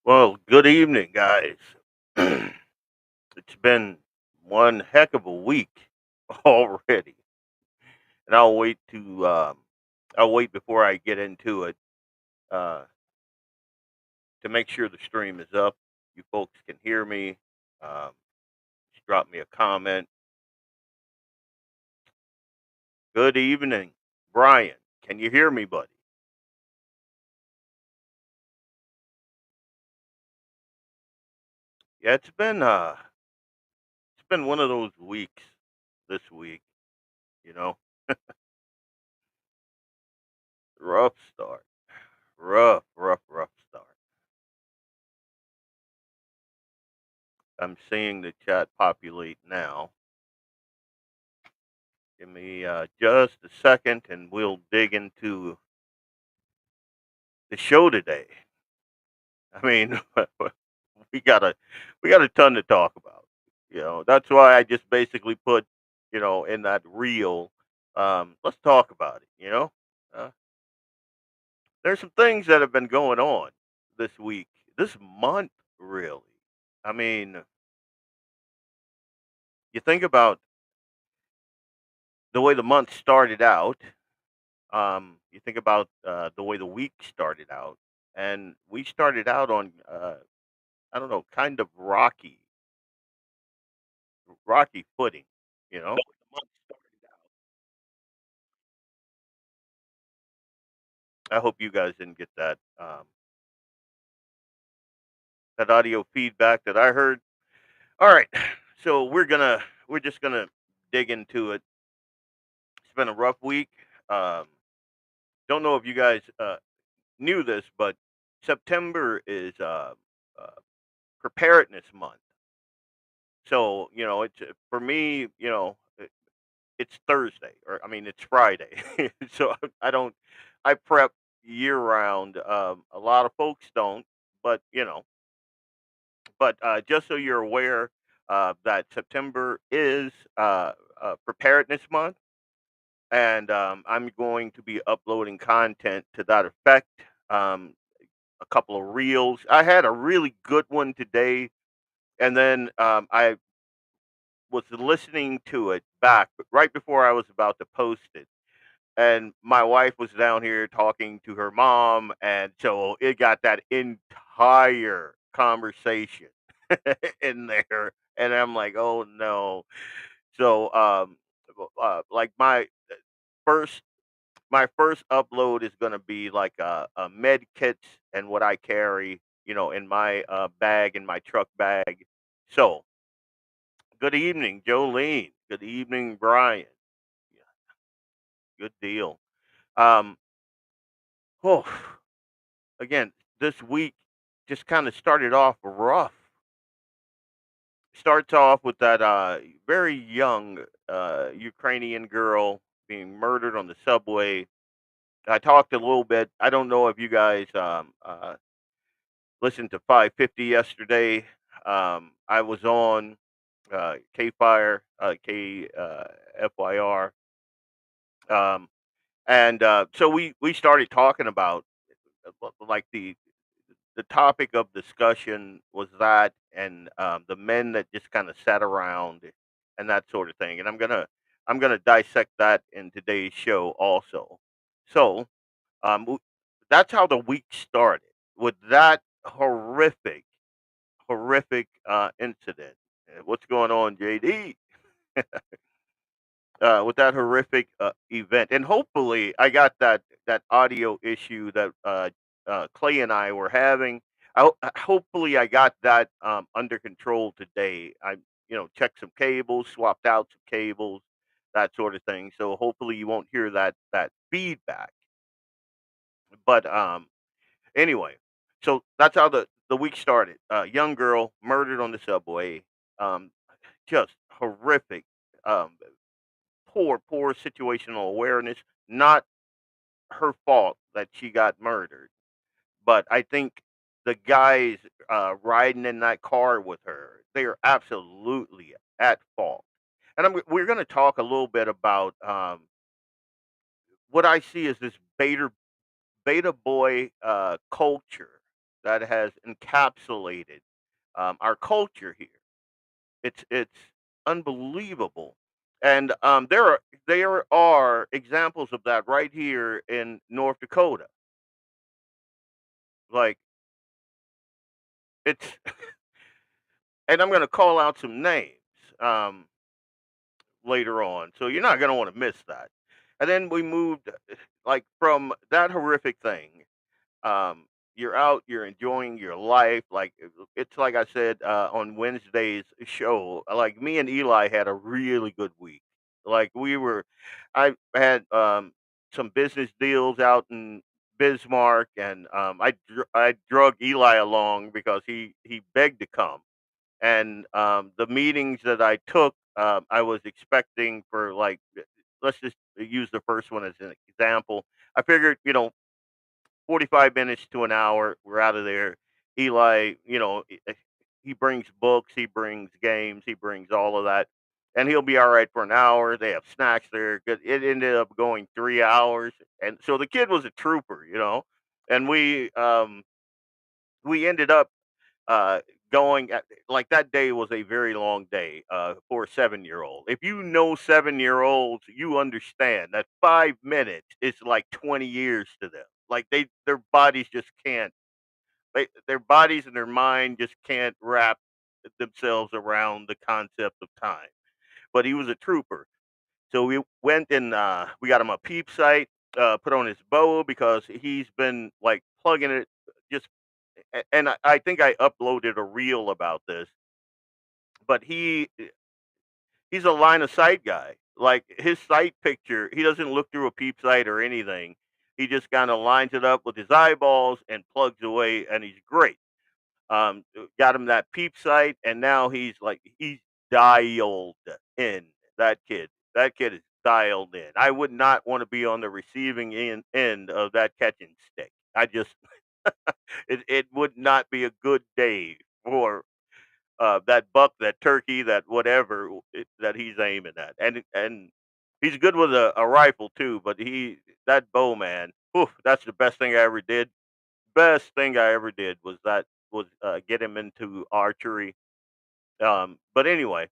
Well, good evening, guys. It's been one heck of a week already, and I'll wait before I get into it uh, to make sure the stream is up. You folks can hear me. Um, just drop me a comment. Good evening, Brian. Can you hear me, buddy? Yeah, it's been one of those weeks this week. You know, rough start, rough start. I'm seeing the chat populate now. Give me just a second, and we'll dig into the show today. I mean, we got a we got a ton to talk about. That's why I just basically put, in that reel. Let's talk about it. Uh, there's some things that have been going on this week, this month, really. I mean, you think about the way the month started out. You think about the way the week started out, and we started out on I don't know, kind of rocky footing. The month started out. I hope you guys didn't get that audio feedback that I heard. All right, so we're just gonna dig into it. It's been a rough week. Um, don't know if you guys knew this, but September is uh, preparedness month. So it's for me. It's Thursday, or I mean, it's Friday. So I don't. I prep year round. A lot of folks don't, but just so you're aware, that September is preparedness month, and I'm going to be uploading content to that effect. Um, a couple of reels. I had a really good one today, and then I was listening to it back right before I was about to post it, and my wife was down here talking to her mom, and so it got that entire conversation in there, and I'm like, oh no. So like first my first upload is going to be like a med kits and what I carry, in my bag, in my truck bag. So good evening, Jolene. Good evening, Brian. Yeah, good deal. um oh, again, this week just kind of started off rough. Starts off with that very young Ukrainian girl being murdered on the subway. I talked a little bit. I don't know if you guys listened to 550 yesterday. I was on K Fire, K FYR, um, and so we started talking about like the topic of discussion was that, and the men that just kind of sat around and that sort of thing. And I'm gonna dissect that in today's show also. So w- that's how the week started, with that horrific incident. What's going on, JD? With that horrific event, and hopefully, I got that audio issue that Clay and I were having. Hopefully, I got that under control today. I checked some cables, swapped out some cables, that sort of thing. So hopefully, you won't hear that feedback. But anyway, so that's how the week started. Young girl murdered on the subway. Um, just horrific. Um, poor situational awareness. Not her fault that she got murdered, but I think the guys riding in that car with her, they are absolutely at fault. And we're going to talk a little bit about what I see as this beta boy culture. that has encapsulated our culture here. It's unbelievable, and there are examples of that right here in North Dakota. Like it's, and I'm going to call out some names um, later on, so you're not going to want to miss that. And then we moved, like from that horrific thing. Um, you're out, you're enjoying your life. Like it's like I said on Wednesday's show. Like me and Eli had a really good week. Like I had some business deals out in Bismarck, and I drug Eli along because he begged to come. And the meetings that I took, I was expecting for like, let's just use the first one as an example. I figured, 45 minutes to an hour, we're out of there. Eli, he brings books, he brings games, he brings all of that, and he'll be all right for an hour. They have snacks there. It ended up going 3 hours, and so the kid was a trooper. And we ended up uh, going at, like that day was a very long day for a 7-year old. If you know 7-year olds, you understand that 5 minutes is like 20 years to them. Like their bodies just can't. Their bodies and their mind just can't wrap themselves around the concept of time. But he was a trooper, so we went and we got him a peep sight, put on his bow because he's been like plugging it just. And I think I uploaded a reel about this, but he's a line of sight guy. Like his sight picture, he doesn't look through a peep sight or anything. He just kind of lines it up with his eyeballs and plugs away, and he's great. Got him that peep sight, and now he's dialed in. That kid, that kid is dialed in. I would not want to be on the receiving end of that catching stick. I just, it would not be a good day for that buck, that turkey, that whatever that he's aiming at. And he's good with a rifle too. But that bow man, oof, that's the best thing I ever did. Best thing I ever did was get him into archery. But anyway,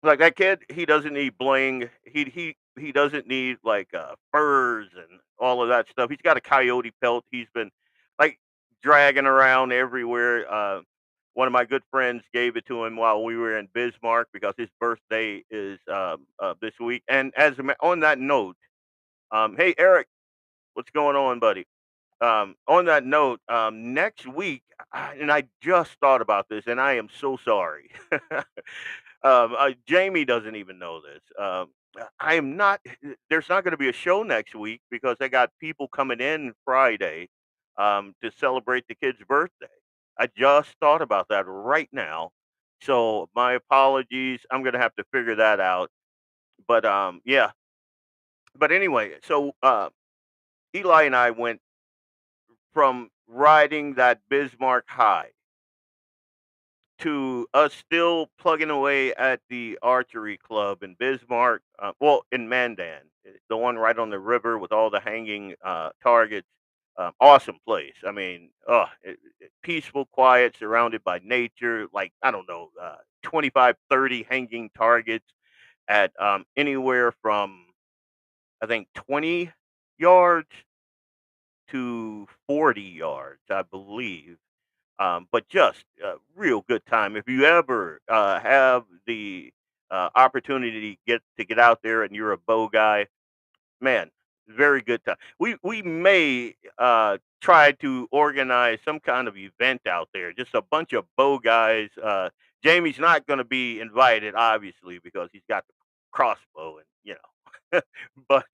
like that kid, he doesn't need bling. He doesn't need like furs and all of that stuff. He's got a coyote pelt. He's been like dragging around everywhere. One of my good friends gave it to him while we were in Bismarck because his birthday is this week. And on that note, hey Eric, what's going on, buddy? On that note, next week, and I just thought about this, and I am so sorry. Jamie doesn't even know this. I am not. There's not going to be a show next week because I got people coming in Friday to celebrate the kid's birthday. I just thought about that right now, so my apologies. I'm going to have to figure that out. But yeah. But anyway, so Eli and I went from riding that Bismarck high to us still plugging away at the archery club in Bismarck, well, in Mandan, the one right on the river with all the hanging targets. Awesome place. I mean, peaceful, quiet, surrounded by nature. Like, I don't know, 25, 30 hanging targets at anywhere from, I think, 20 yards to 40 yards, I believe. But just a real good time. If you ever have the opportunity to get out there and you're a bow guy, man, very good time. We may try to organize some kind of event out there. Just a bunch of bow guys. Jamie's not going to be invited, obviously, because he's got the crossbow, and but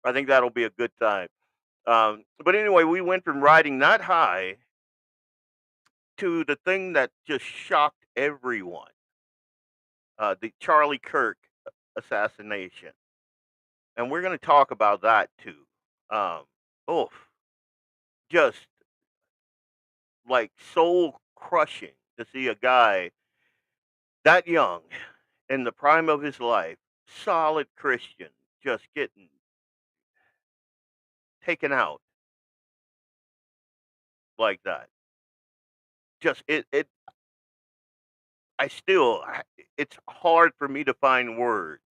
I think that'll be a good time. But anyway, we went from riding that high to the thing that just shocked everyone, the Charlie Kirk assassination. And we're going to talk about that too. Um, oh, just like soul crushing to see a guy that young in the prime of his life, solid Christian, just getting taken out like that. just it I still it's hard for me to find words.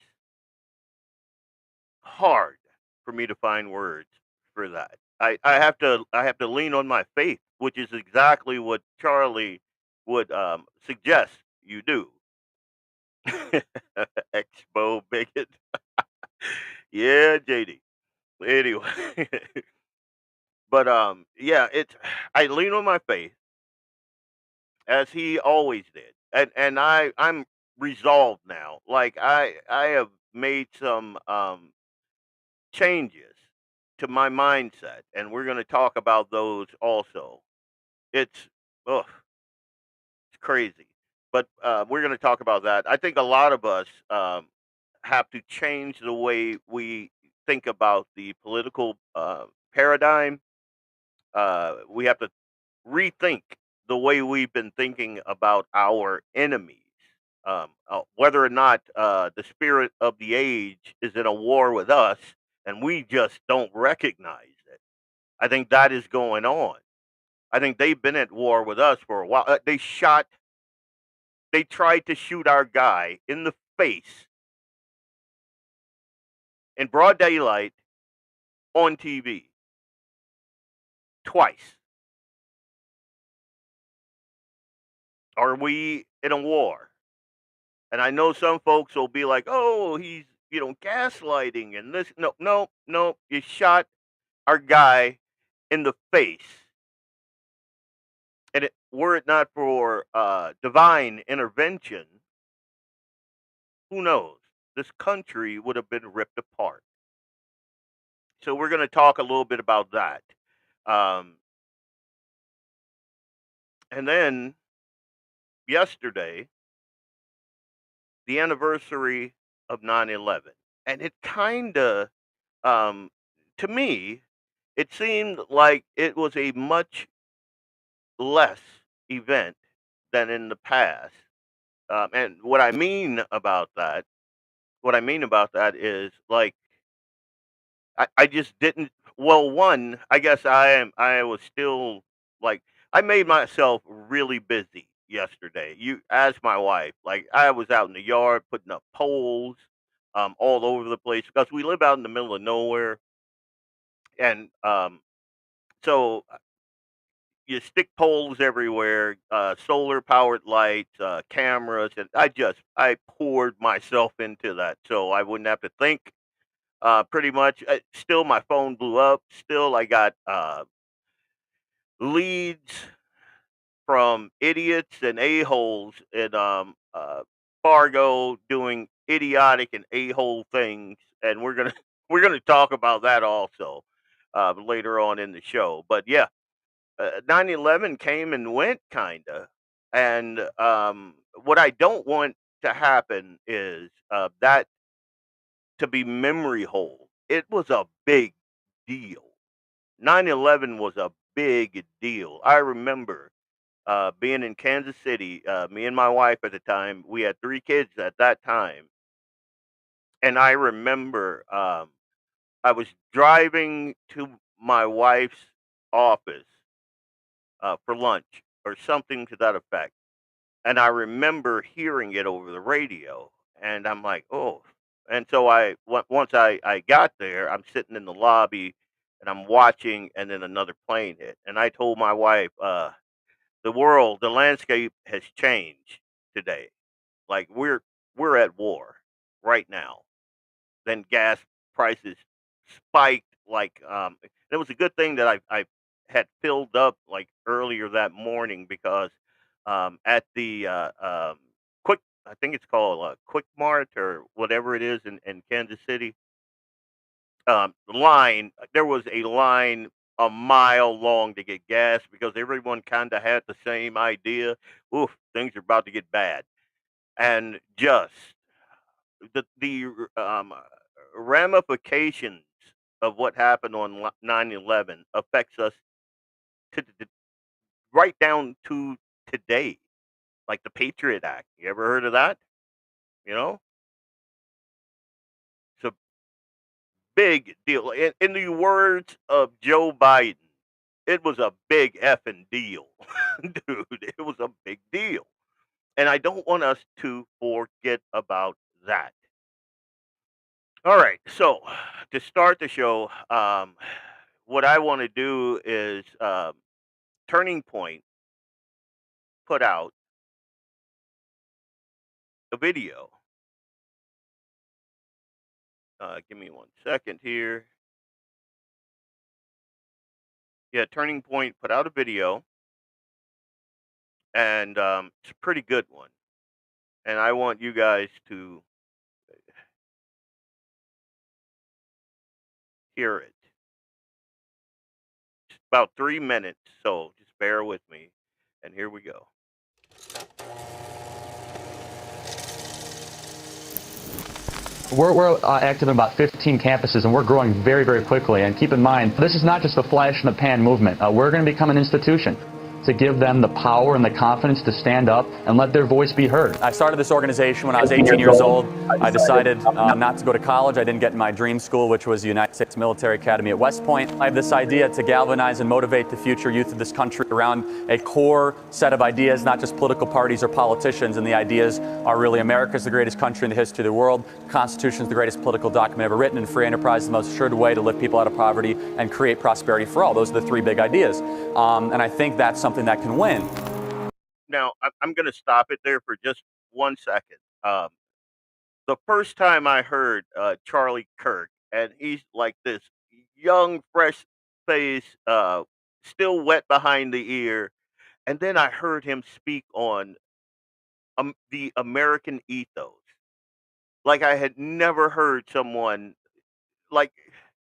Hard for me to find words for that. I have to lean on my faith, which is exactly what Charlie would suggest you do. Expo bigot. Yeah, JD. Anyway, but yeah, it's I lean on my faith as he always did, and I'm resolved now. Like I have made some changes to my mindset, and we're going to talk about those also. It's ugh, it's crazy, but we're going to talk about that. I think a lot of us have to change the way we think about the political paradigm. We have to rethink the way we've been thinking about our enemies. Whether or not the spirit of the age is in a war with us, and we just don't recognize it. I think that is going on. I think they've been at war with us for a while. They tried to shoot our guy in the face in broad daylight on TV twice. Are we in a war? And I know some folks will be like, "Oh, he's gaslighting and this." No, no, no. You shot our guy in the face, and were it not for divine intervention, who knows? This country would have been ripped apart. So we're going to talk a little bit about that. Um, and then yesterday, the anniversary of 9/11, and it kind of, um, to me, it seemed like it was a much less event than in the past. And what I mean about that is like I just didn't. Well, one, I guess I was still like I made myself really busy yesterday. You asked my wife, like I was out in the yard putting up poles all over the place because we live out in the middle of nowhere, and so you stick poles everywhere, solar powered lights, cameras, and I poured myself into that so I wouldn't have to think. Pretty much, still my phone blew up. Still, I got leads from idiots and a holes in Fargo doing idiotic and a hole things, and we're gonna talk about that also later on in the show. But yeah, 9/11 came and went, kinda, and what I don't want to happen is that to be memory hole. It was a big deal. 9/11 was a big deal. I remember being in Kansas City. Me and my wife at the time, we had 3 kids at that time, and I remember I was driving to my wife's office for lunch or something to that effect. And I remember hearing it over the radio, and I'm like, "Oh." And so once I got there, I'm sitting in the lobby, and I'm watching, and then another plane hit, and I told my wife, the landscape has changed today. Like, we're at war right now." Then gas prices spiked like, it was a good thing that I had filled up, like, earlier that morning because, at the, Quick I think it's called, Quick Mart or whatever it is in Kansas City, there was a line a mile long to get gas because everyone kinda had the same idea, "Oof, things are about to get bad." And just the ramifications of what happened on 9/11 affects us to right down to today, like the Patriot Act. You ever heard of that? You know, it's a big deal. In the words of Joe Biden, it was a big effing deal. dude, it was a big deal. And I don't want us to forget about that. All right. So to start the show, what I want to do is Turning Point put out a video. Give me 1 second here. Yeah, Turning Point put out a video, and it's a pretty good one. And I want you guys to hear it. It's about 3 minutes, so just bear with me. And here we go. We're active in about 15 campuses, and we're growing very, very quickly. And keep in mind, this is not just a flash in the pan movement. We're going to become an institution to give them the power and the confidence to stand up and let their voice be heard. I started this organization when I was 18 years old. I decided not to go to college. I didn't get in my dream school, which was the United States Military Academy at West Point. I have this idea to galvanize and motivate the future youth of this country around a core set of ideas, not just political parties or politicians. And the ideas are really America's the greatest country in the history of the world. The Constitution is the greatest political document ever written, and free enterprise is the most assured way to lift people out of poverty and create prosperity for all. Those are the three big ideas. And I think that's something that can win. Now, I'm going to stop it there for just 1 second. The first time I heard Charlie Kirk, and he's like this young, fresh face, still wet behind the ear, and then I heard him speak on the American ethos. Like I had never heard someone like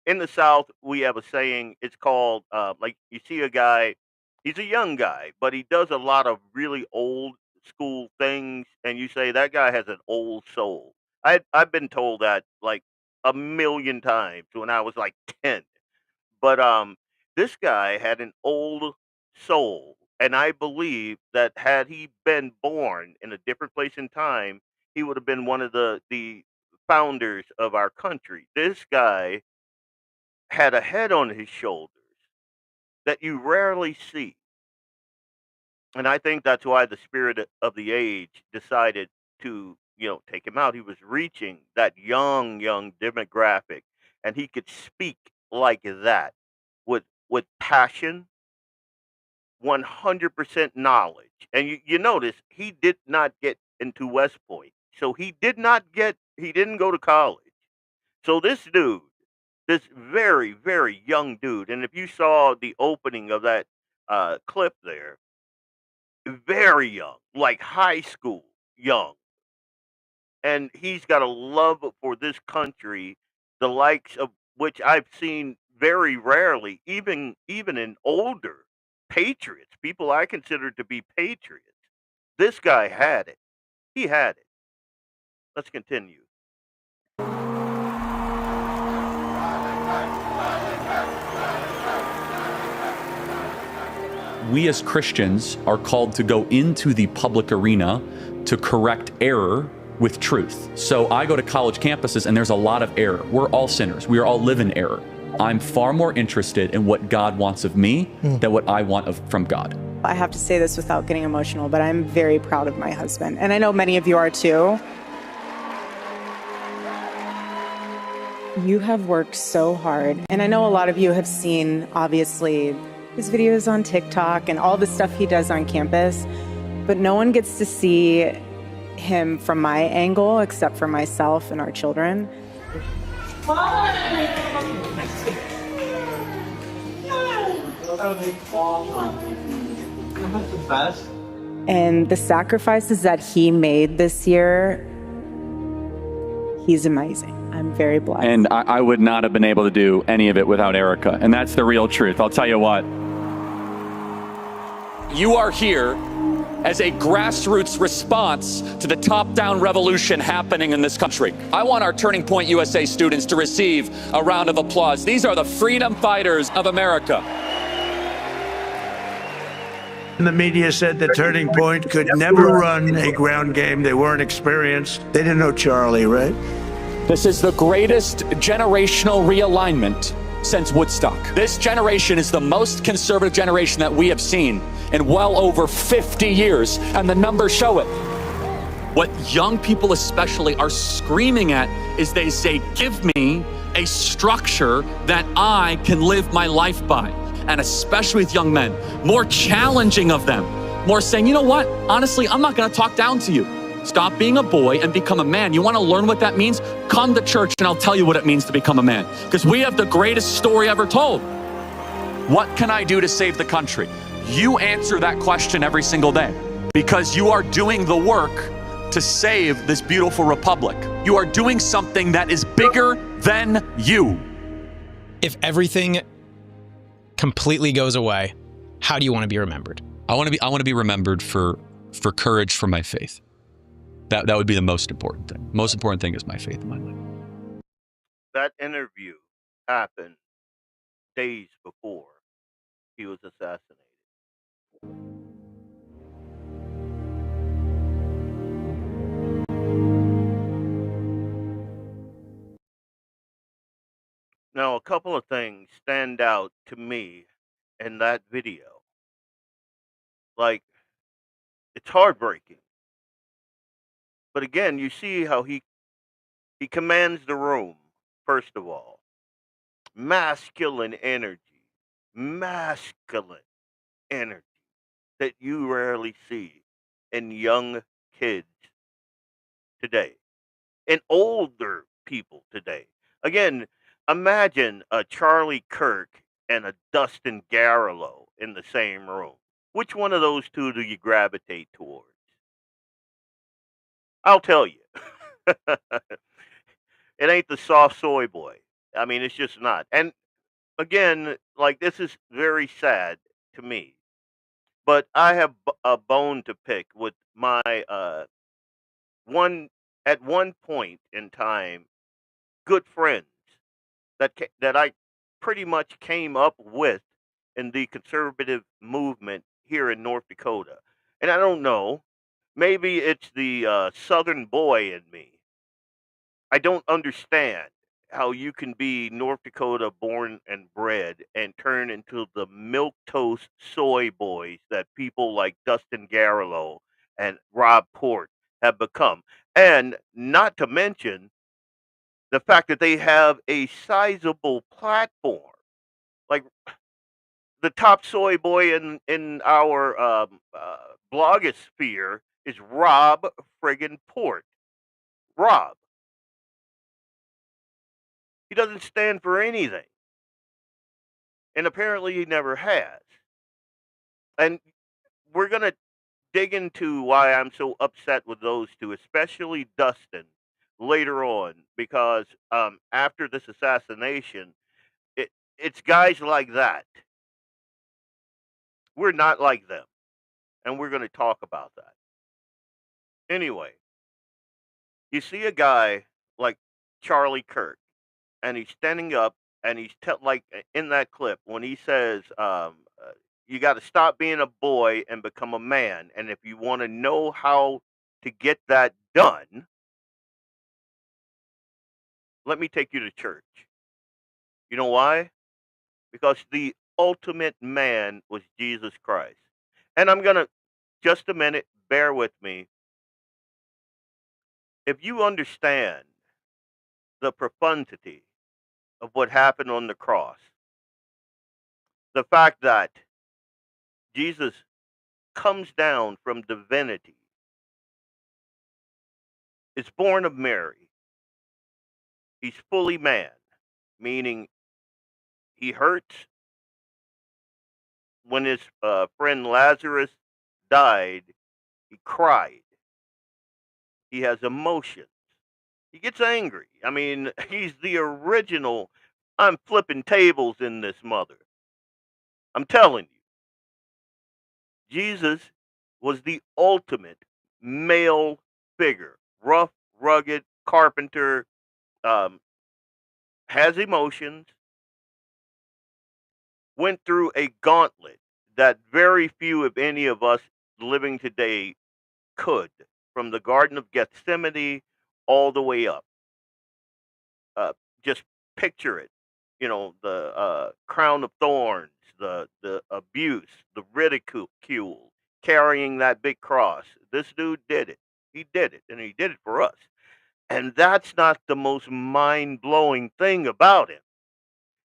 in the South. We have a saying. It's called like you see a guy. He's a young guy, but he does a lot of really old school things, and you say that guy has an old soul. I've been told that like a million times when I was like 10. But this guy had an old soul, and I believe that had he been born in a different place and time, he would have been one of the founders of our country. This guy had a head on his shoulders that you rarely see. And I think that's why the spirit of the age decided to, take him out. He was reaching that young demographic, and he could speak like that with passion, 100% knowledge. And you notice he did not get into West Point. So he didn't go to college. So this dude, this very, very young dude, and if you saw the opening of that clip there, very young, like high school young. And he's got a love for this country, the likes of which I've seen very rarely, even in older patriots, people I consider to be patriots. This guy had it. He had it. Let's continue. We as Christians are called to go into the public arena to correct error with truth. So I go to college campuses and there's a lot of error. We're all sinners. We are all live in error. I'm far more interested in what God wants of me than what I want from God. I have to say this without getting emotional, but I'm very proud of my husband. And I know many of you are too. You have worked so hard. And I know a lot of you have seen, obviously, his videos on TikTok and all the stuff he does on campus. But no one gets to see him from my angle except for myself and our children. And the sacrifices that he made this year, he's amazing. I'm very blessed. And I would not have been able to do any of it without Erica. And that's the real truth. I'll tell you what. You are here as a grassroots response to the top-down revolution happening in this country. I want our Turning Point USA students to receive a round of applause. These are the freedom fighters of America. The media said that Turning Point could never run a ground game. They weren't experienced. They didn't know Charlie, right? This is the greatest generational realignment since Woodstock. This generation is the most conservative generation that we have seen in well over 50 years, and the numbers show it. What young people especially are screaming at is they say, give me a structure that I can live my life by. And especially with young men, more challenging of them, more saying, you know what, honestly, I'm not gonna talk down to you. Stop being a boy and become a man. You wanna learn what that means? Come to church and I'll tell you what it means to become a man. Because we have the greatest story ever told. What can I do to save the country? You answer that question every single day, because you are doing the work to save this beautiful republic. You are doing something that is bigger than you. If everything completely goes away, how do you want to be remembered? I want to be remembered for courage for my faith. That would be the most important thing. Most important thing is my faith in my life. That interview happened days before he was assassinated. Now, a couple of things stand out to me in that video. Like, it's heartbreaking. But again, you see how he commands the room, first of all. Masculine energy. Masculine energy that you rarely see in young kids today, in older people today. Again, imagine a Charlie Kirk and a Dustin Garlow in the same room. Which one of those two do you gravitate towards? I'll tell you. It ain't the soft soy boy. I mean, it's just not. And again, like, this is very sad to me, but I have a bone to pick with my one at one point in time good friends that I pretty much came up with in the conservative movement here in North Dakota. And I don't know, maybe it's the Southern boy in me. I don't understand how you can be North Dakota born and bred and turn into the milk toast soy boys that people like Dustin Garlow and Rob Port have become. And not to mention the fact that they have a sizable platform. Like, the top soy boy in our blogosphere is Rob friggin' Port. Rob. He doesn't stand for anything. And apparently he never has. And we're going to dig into why I'm so upset with those two, especially Dustin, later on, because after this assassination, it's guys like that. We're not like them. And we're going to talk about that. Anyway, you see a guy like Charlie Kirk, and he's standing up, and he's like in that clip when he says, "You got to stop being a boy and become a man." And if you want to know how to get that done, let me take you to church. You know why? Because the ultimate man was Jesus Christ. And I'm gonna just a minute, bear with me. If you understand the profundity of what happened on the cross, the fact that Jesus comes down from divinity, is born of Mary, he's fully man, meaning he hurts when his friend Lazarus died, he cried. He has emotions. He gets angry. I mean, he's the original. I'm flipping tables in this mother. I'm telling you. Jesus was the ultimate male figure. Rough, rugged, carpenter, um, has emotions, went through a gauntlet that very few, if any of us living today could, from the Garden of Gethsemane all the way up. Uh, just picture it. the crown of thorns, the abuse, the ridicule, carrying that big cross. This dude did it. He did it, and he did it for us. And that's not the most mind blowing thing about him.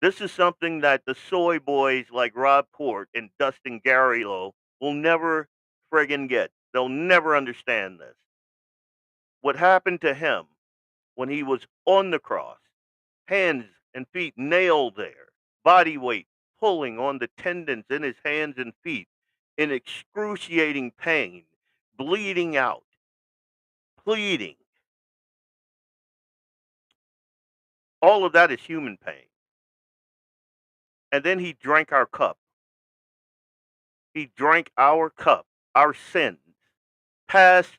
This is something that the soy boys like Rob Port and Dustin Garrilo will never friggin' get. They'll never understand this. What happened to him when he was on the cross, hands and feet nailed there, body weight pulling on the tendons in his hands and feet, in excruciating pain, bleeding out, pleading. All of that is human pain. And then he drank our cup. He drank our cup, our sins, past,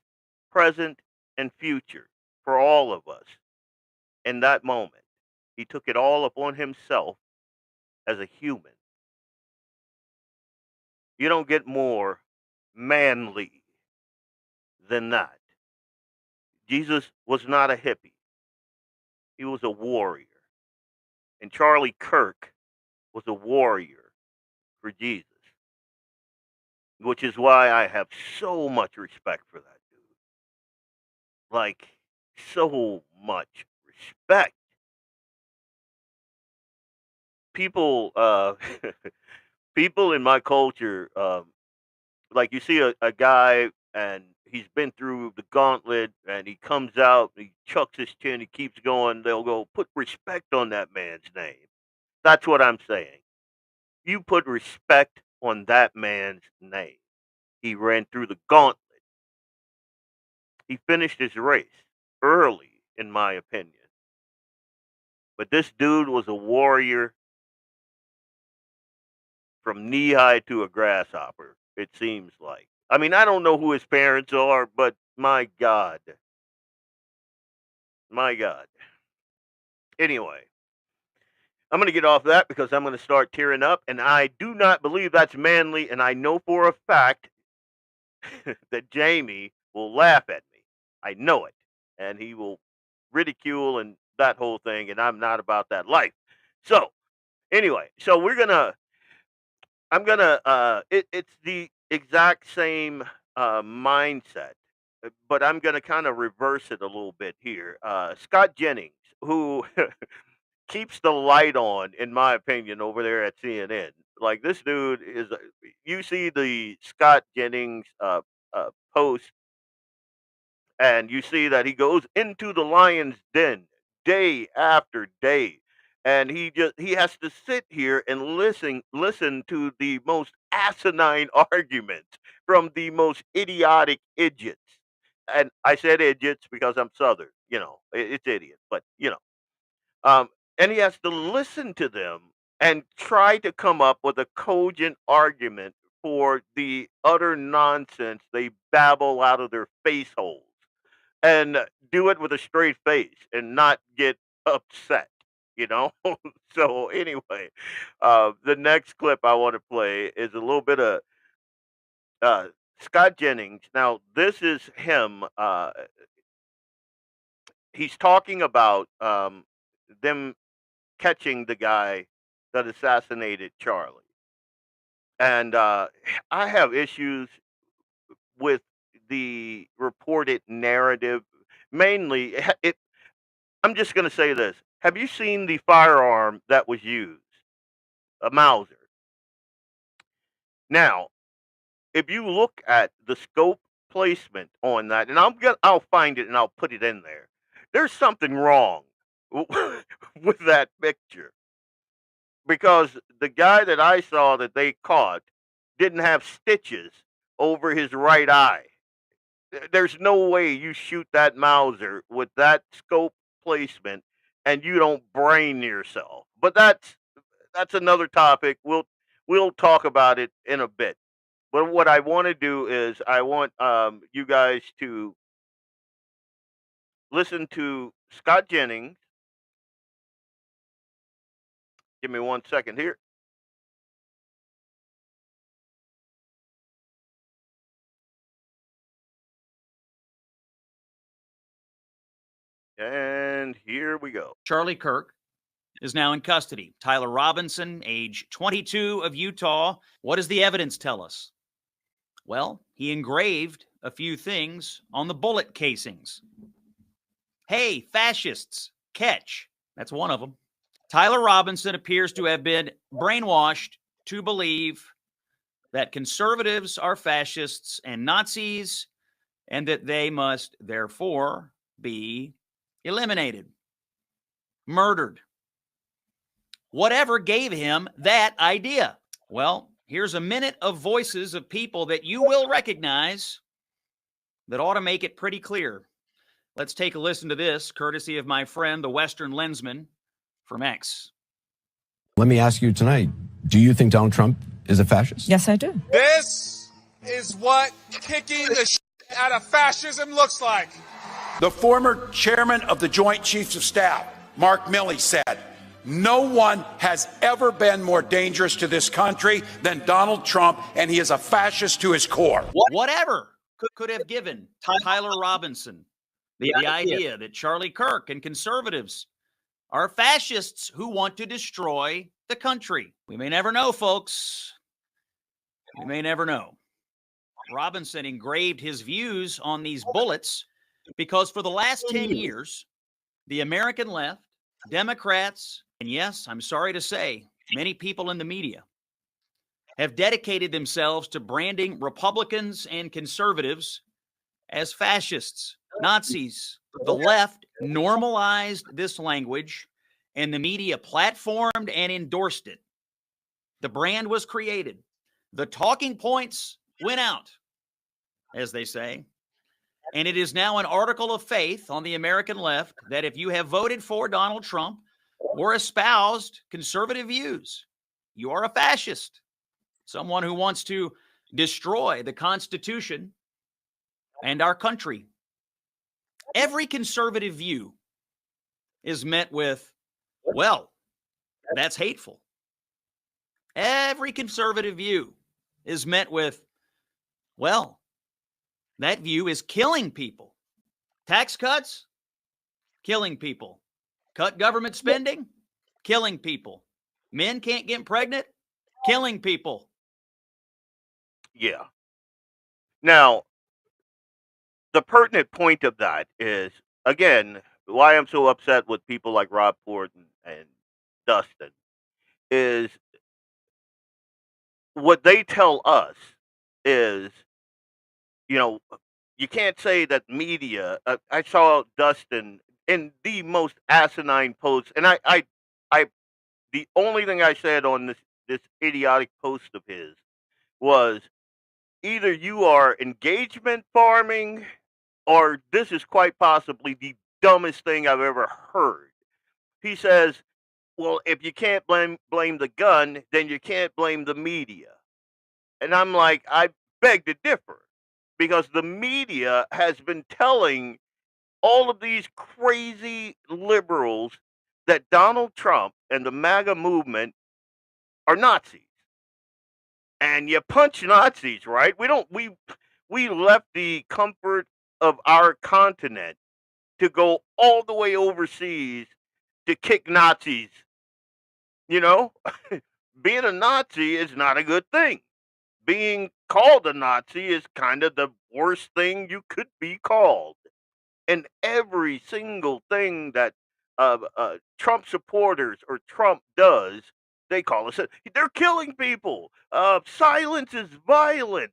present, and future, for all of us. In that moment, he took it all upon himself as a human. You don't get more manly than that. Jesus was not a hippie. He was a warrior. And Charlie Kirk was a warrior for Jesus, which is why I have so much respect for that dude. Like, so much respect. People, people in my culture, like you see a guy and he's been through the gauntlet and he comes out, he chucks his chin, he keeps going, they'll go, put respect on that man's name. That's what I'm saying. You put respect on that man's name. He ran through the gauntlet. He finished his race early, in my opinion. But this dude was a warrior from knee high to a grasshopper, it seems like. I mean, I don't know who his parents are, but my God. My God. Anyway, I'm going to get off that because I'm going to start tearing up. And I do not believe that's manly. And I know for a fact that Jamie will laugh at me. I know it. And he will ridicule and that whole thing. And I'm not about that life. So, anyway, so it's the exact same mindset, but I'm going to kind of reverse it a little bit here. Scott Jennings, who keeps the light on, in my opinion, over there at CNN. Like this dude is, you see the Scott Jennings post, and you see that he goes into the lion's den day after day, and he has to sit here and listen to the most asinine arguments from the most idiotic idiots. And I said idiots because I'm Southern, it's idiots, but um, and he has to listen to them and try to come up with a cogent argument for the utter nonsense they babble out of their face holes, and do it with a straight face and not get upset, you know? So, anyway, the next clip I want to play is a little bit of uh, Scott Jennings. Now, this is him. He's talking about them catching the guy that assassinated Charlie. And I have issues with the reported narrative. Mainly, I'm just going to say this. Have you seen the firearm that was used? A Mauser. Now, if you look at the scope placement on that, and I'll find it and I'll put it in there. There's something wrong with that picture, because the guy that I saw that they caught didn't have stitches over his right eye. There's no way you shoot that Mauser with that scope placement and you don't brain yourself. But that's another topic. We'll talk about it in a bit. But what I want to do is I want you guys to listen to Scott Jennings. Give me 1 second here. And here we go. Charlie Kirk is now in custody. Tyler Robinson, age 22, of Utah. What does the evidence tell us? Well, he engraved a few things on the bullet casings. Hey, fascists, catch. That's one of them. Tyler Robinson appears to have been brainwashed to believe that conservatives are fascists and Nazis, and that they must therefore be eliminated, murdered. Whatever gave him that idea? Well, here's a minute of voices of people that you will recognize that ought to make it pretty clear. Let's take a listen to this, courtesy of my friend, the Western Lensman from X. Let me ask you tonight, do you think Donald Trump is a fascist? Yes, I do. This is what kicking the shit out of fascism looks like. The former chairman of the Joint Chiefs of Staff, Mark Milley, said, no one has ever been more dangerous to this country than Donald Trump, and he is a fascist to his core. Whatever could have given Tyler Robinson the idea that Charlie Kirk and conservatives are fascists who want to destroy the country. We may never know, folks. We may never know. Robinson engraved his views on these bullets because for the last 10 years, the American left, Democrats, and yes, I'm sorry to say, many people in the media have dedicated themselves to branding Republicans and conservatives as fascists, Nazis. The left normalized this language, and the media platformed and endorsed it. The brand was created. The talking points went out, as they say. And it is now an article of faith on the American left that if you have voted for Donald Trump or espoused conservative views, you are a fascist, someone who wants to destroy the Constitution and our country. Every conservative view is met with, well, that's hateful. Every conservative view is met with, well, that view is killing people. Tax cuts, killing people. Cut government spending, killing people. Men can't get pregnant, killing people. Yeah. Now, the pertinent point of that is, again, why I'm so upset with people like Rob Ford and Dustin is what they tell us is, you know, you can't say that media. I saw Dustin in the most asinine post, and I, the only thing I said on this idiotic post of his was either you are engagement farming, or this is quite possibly the dumbest thing I've ever heard. He says, "Well, if you can't blame the gun, then you can't blame the media." And I'm like, I beg to differ, because the media has been telling all of these crazy liberals that Donald Trump and the MAGA movement are Nazis. And you punch Nazis, right? We left the comfort of our continent to go all the way overseas to kick Nazis. You know, being a Nazi is not a good thing. Being called a Nazi is kind of the worst thing you could be called. And every single thing that Trump supporters or Trump does, they call us. They're killing people. Silence is violence.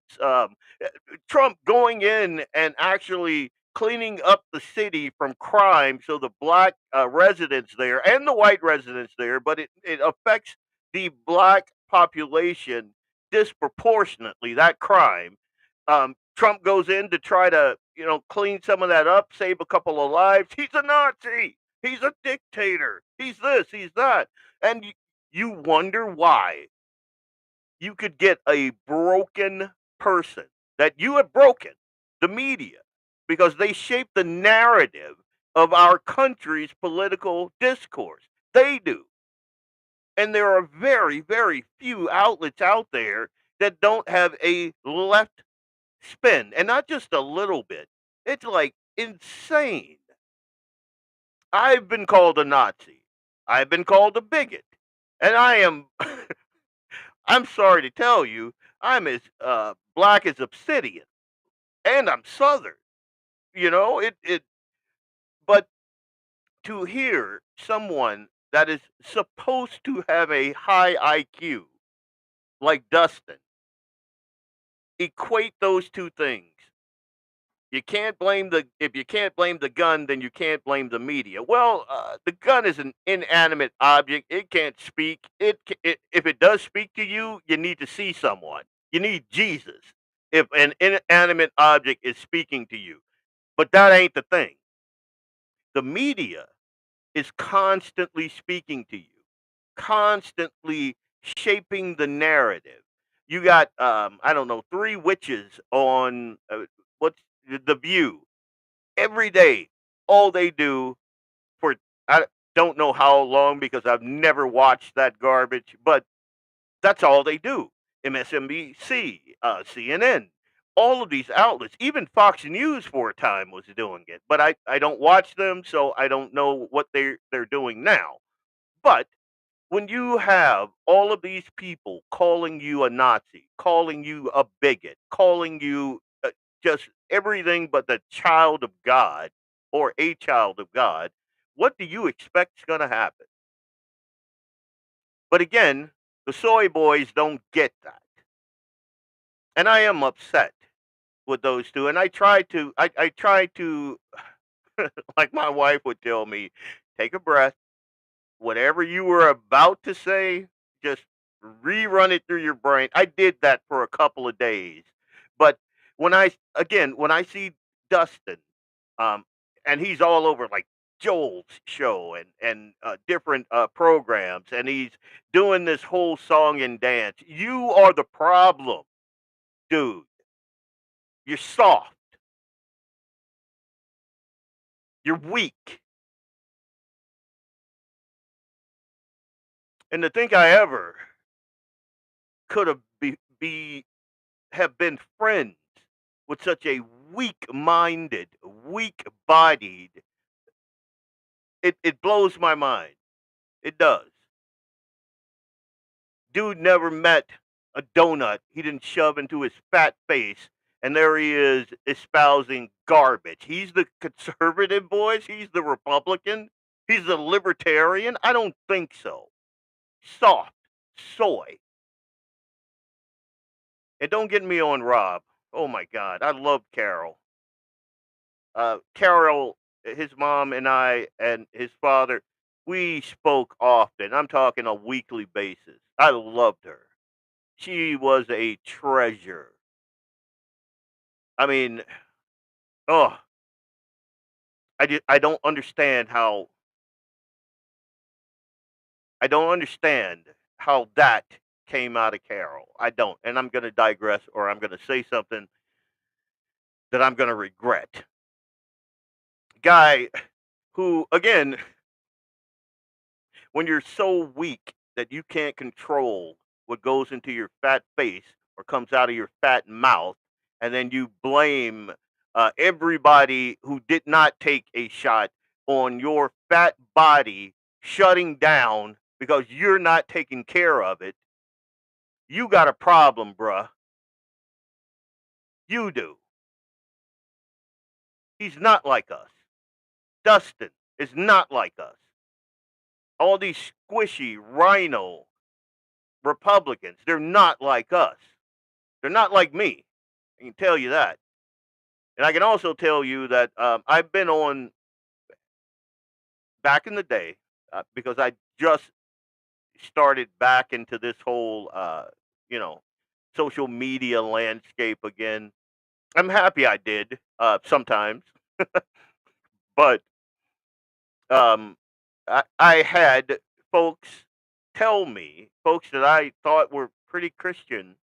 Trump going in and actually cleaning up the city from crime, so the black residents there and the white residents there, but it affects the black population disproportionately. That crime. Trump goes in to try to, clean some of that up, save a couple of lives. He's a Nazi. He's a dictator. He's this, he's that. And you wonder why you could get a broken person that you have broken, the media, because they shape the narrative of our country's political discourse. They do. And there are very, very few outlets out there that don't have a left spin, and not just a little bit. It's like insane. I've been called a Nazi. I've been called a bigot, and I am. I'm sorry to tell you, I'm as black as obsidian, and I'm Southern. You know it. But to hear someone that is supposed to have a high IQ like Dustin equate those two things. You can't blame the if you can't blame the gun, then you can't blame the media. Well, the gun is an inanimate object. It can't speak. If it does speak to you, you need to see someone. You need Jesus. If an inanimate object is speaking to you, but that ain't the thing. The media is constantly speaking to you, constantly shaping the narrative. You got I don't know, three witches on what's the View every day. All they do for I don't know how long because I've never watched that garbage, but that's all they do. MSNBC, CNN, all of these outlets, even Fox News for a time was doing it, but I don't watch them, so I don't know what they're doing now. But when you have all of these people calling you a Nazi, calling you a bigot, calling you just everything but the child of God or a child of God, what do you expect is going to happen? But again, the soy boys don't get that. And I am upset with those two. And I try to, like my wife would tell me, take a breath. Whatever you were about to say, just rerun it through your brain. I did that for a couple of days. But when I see Dustin, um, and he's all over like Joel's show and different programs, and he's doing this whole song and dance. You are the problem, dude. You're soft. You're weak. And to think I ever could have been friends with such a weak-minded, weak-bodied, it blows my mind. It does. Dude never met a donut he didn't shove into his fat face, and there he is espousing garbage. He's the conservative boys. He's the Republican. He's the libertarian. I don't think so. Soft soy. And don't get me on Rob. Oh my God, I love Carol. Carol, his mom and I and his father, we spoke often. I'm talking a weekly basis. I loved her. She was a treasure. I mean, oh, I don't understand how that came out of Carol. I don't, and I'm going to digress, or I'm going to say something that I'm going to regret. Guy who, again, when you're so weak that you can't control what goes into your fat face or comes out of your fat mouth, and then you blame everybody who did not take a shot on your fat body shutting down because you're not taking care of it, you got a problem, bruh. You do. He's not like us. Dustin is not like us. All these squishy rhino Republicans, they're not like us. They're not like me. I can tell you that. And I can also tell you that I've been on back in the day because I just started back into this whole, you know, social media landscape again. I'm happy I did sometimes, but um, I had folks folks that I thought were pretty Christian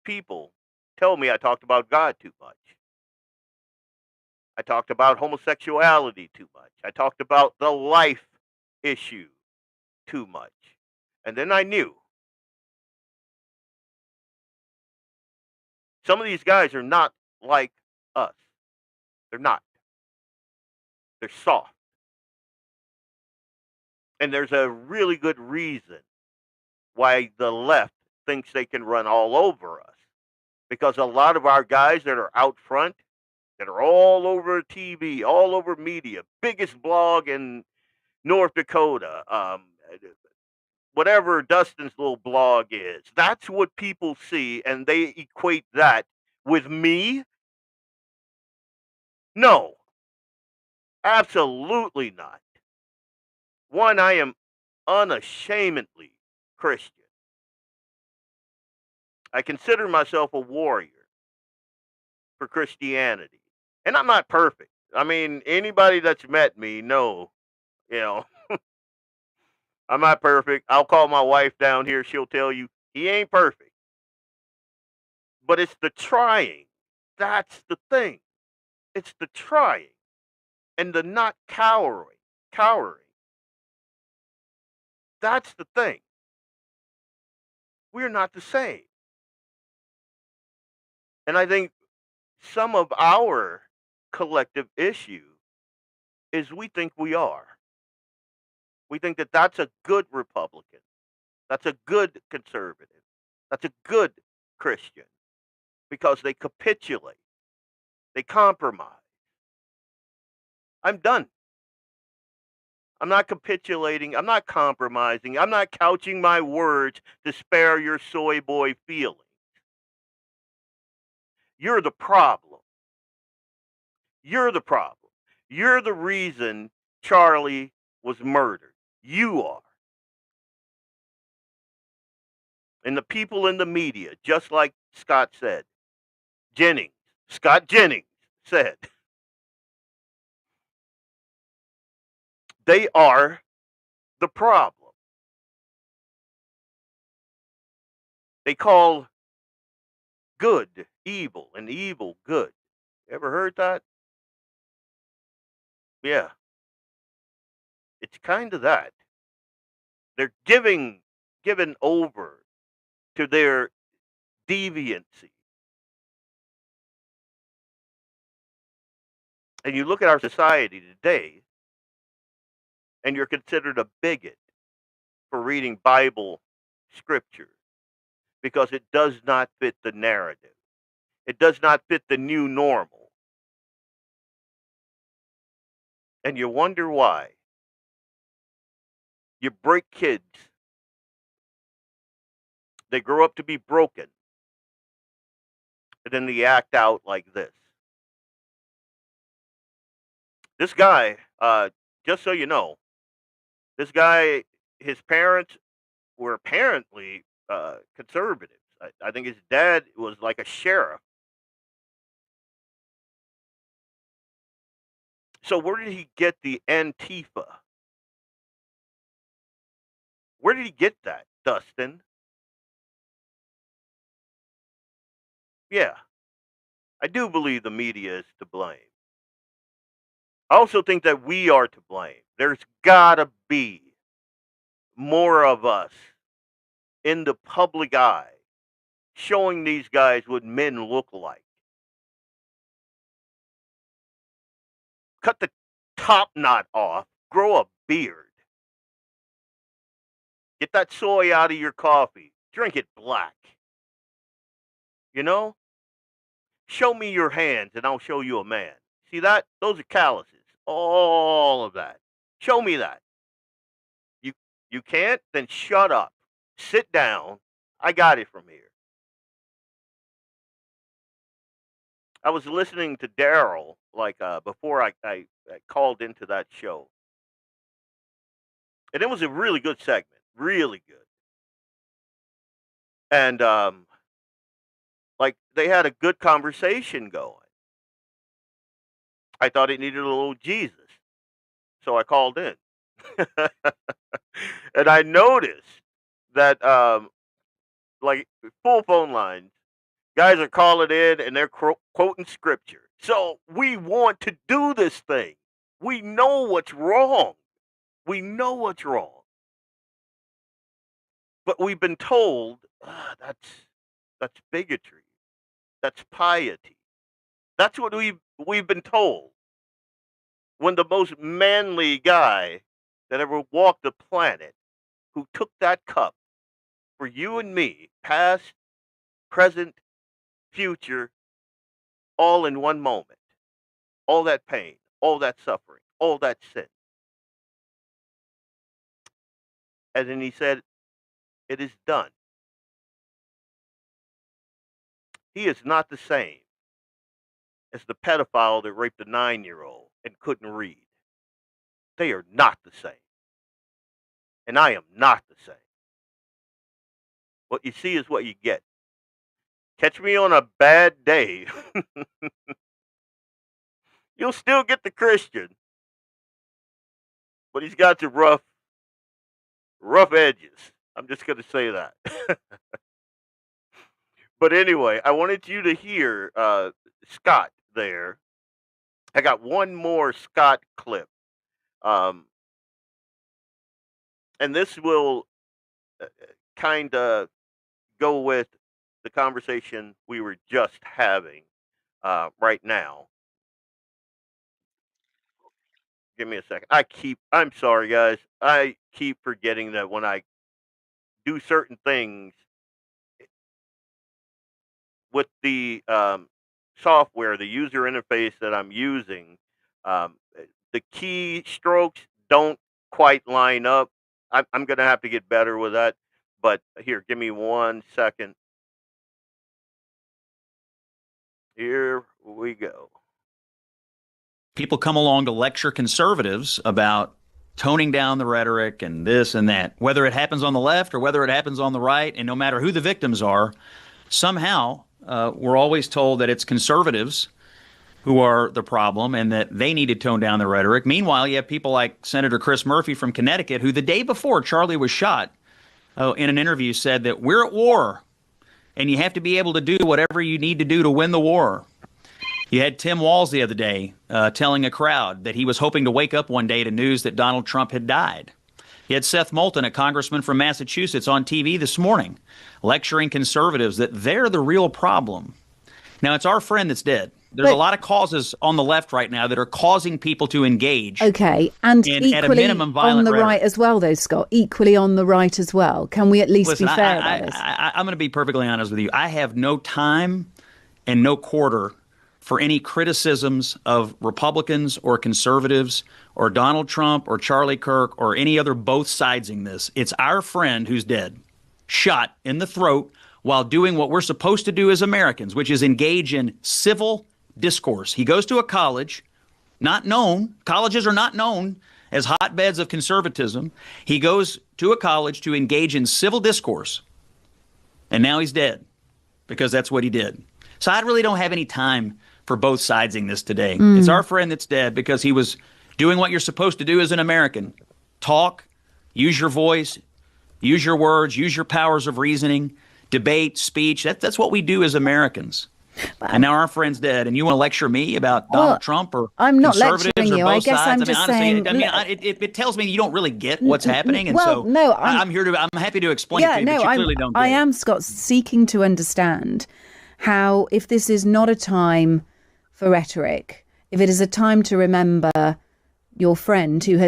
people, tell me I talked about God too much. I talked about homosexuality too much. I talked about the life issue too much. And then I knew some of these guys are not like us. They're not. They're soft. And there's a really good reason why the left thinks they can run all over us. Because a lot of our guys that are out front, that are all over TV, all over media, biggest blog in North Dakota, whatever Dustin's little blog is, that's what people see, and they equate that with me. No, absolutely not. One, I am unashamedly Christian. I consider myself a warrior for Christianity. And I'm not perfect. I mean, anybody that's met me know, you know, I'm not perfect. I'll call my wife down here. She'll tell you he ain't perfect. But it's the trying. That's the thing. It's the trying and the not cowering. Cowering. That's the thing. We're not the same. And I think some of our collective issue is we think we are. We think that that's a good Republican. That's a good conservative. That's a good Christian because they capitulate. They compromise. I'm done. I'm not capitulating. I'm not compromising. I'm not couching my words to spare your soy boy feelings. You're the problem. You're the problem. You're the reason Charlie was murdered. You are. And the people in the media, just like Scott Jennings said, they are the problem. They call good evil and evil good. Ever heard that? Yeah, it's kind of that. They're given over to their deviancy. And you look at our society today, and you're considered a bigot for reading Bible scripture because it does not fit the narrative. It does not fit the new normal. And you wonder why. You break kids. They grow up to be broken. And then they act out like this. This guy, just so you know, this guy, his parents were apparently conservatives. I think his dad was like a sheriff. So where did he get the Antifa? Where did he get that, Dustin? Yeah, I do believe the media is to blame. I also think that we are to blame. There's gotta be more of us in the public eye showing these guys what men look like. Cut the top knot off, grow a beard. Get that soy out of your coffee. Drink it black. You know? Show me your hands and I'll show you a man. See that? Those are calluses. All of that. Show me that. You you can't? Then shut up. Sit down. I got it from here. I was listening to Daryl like before I called into that show. And it was a really good segment. Really good. And like they had a good conversation going. I thought it needed a little Jesus. So I called in. And I noticed that like full phone lines, guys are calling in and they're quoting scripture. So we want to do this thing. We know what's wrong. We know what's wrong. But we've been told that's bigotry. That's piety. That's what we've been told. When the most manly guy that ever walked the planet who took that cup for you and me, past, present, future, all in one moment. All that pain, all that suffering, all that sin. And then he said, "It is done." He is not the same as the pedophile that raped a 9-year-old and couldn't read. They are not the same. And I am not the same. What you see is what you get. Catch me on a bad day. You'll still get the Christian, but he's got the rough edges. I'm just going to say that. But anyway, I wanted you to hear Scott there. I got one more Scott clip. And this will kind of go with the conversation we were just having right now. Give me a second. I'm sorry, guys. I keep forgetting that when I do certain things with the software, the user interface that I'm using, the key strokes don't quite line up. I'm going to have to get better with that. But here, give me 1 second. Here we go. People come along to lecture conservatives about toning down the rhetoric and this and that, whether it happens on the left or whether it happens on the right, and no matter who the victims are, somehow we're always told that it's conservatives who are the problem and that they need to tone down the rhetoric. Meanwhile, you have people like Senator Chris Murphy from Connecticut, who the day before Charlie was shot, in an interview said that we're at war and you have to be able to do whatever you need to do to win the war. You had Tim Walz the other day telling a crowd that he was hoping to wake up one day to news that Donald Trump had died. You had Seth Moulton, a congressman from Massachusetts, on TV this morning lecturing conservatives that they're the real problem. Now, it's our friend that's dead. There's a lot of causes on the left right now that are causing people to engage. Okay, and in, equally at a minimum, violent on the rhetoric. right as well, though, Scott. Equally on the right as well. Can we at least Listen, be fair about this? I'm going to be perfectly honest with you. I have no time and no quarter for any criticisms of Republicans or conservatives or Donald Trump or Charlie Kirk or any other both sidesing this. It's our friend who's dead, shot in the throat while doing what we're supposed to do as Americans, which is engage in civil discourse. He goes to a college, colleges are not known as hotbeds of conservatism. He goes to a college to engage in civil discourse, and now he's dead because that's what he did. So I really don't have any time for both sidesing this today. It's our friend that's dead because he was doing what you're supposed to do as an American. Talk, use your voice, use your words, use your powers of reasoning, debate, speech. That's what we do as Americans. And now our friend's dead, and you want to lecture me about Donald Trump or I'm not conservatives lecturing or you. both I guess sides? I'm I mean, just honestly, saying. it tells me you don't really get what's happening, and well, so no, I'm happy to explain it to you, but you clearly don't get I it. am, Scott, seeking to understand how, if this is not a time for rhetoric, if it is a time to remember your friend who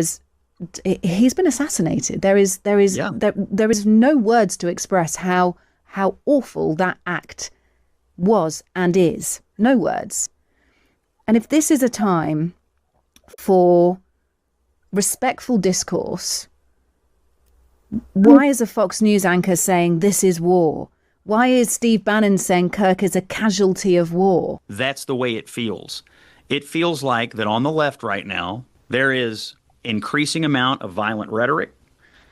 he's been assassinated. There is no words to express how awful that act was and is. No words. And if this is a time for respectful discourse, why is a Fox News anchor saying this is war? Why is Steve Bannon saying Kirk is a casualty of war? That's the way it feels. It feels like that on the left right now, there is increasing amount of violent rhetoric.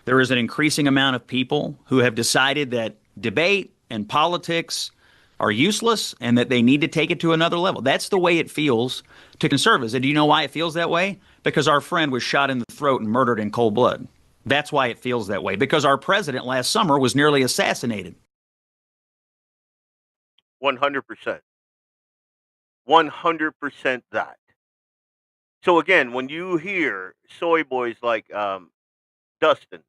There is an increasing amount of people who have decided that debate and politics are useless and that they need to take it to another level. That's the way it feels to conservatives. And do you know why it feels that way? Because our friend was shot in the throat and murdered in cold blood. That's why it feels that way. Because our president last summer was nearly assassinated. 100%. 100% that. So again, when you hear soy boys like Dustin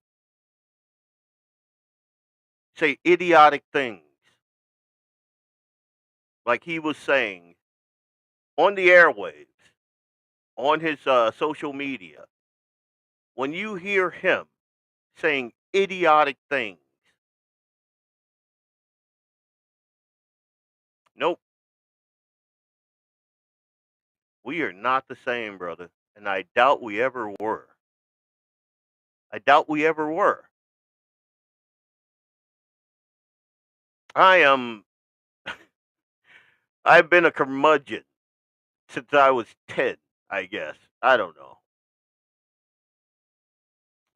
say idiotic things, like he was saying on the airwaves, on his social media, when you hear him saying idiotic things, nope, we are not the same, brother. And I doubt we ever were. I doubt we ever were. I am, I've been a curmudgeon since I was 10, I guess. I don't know.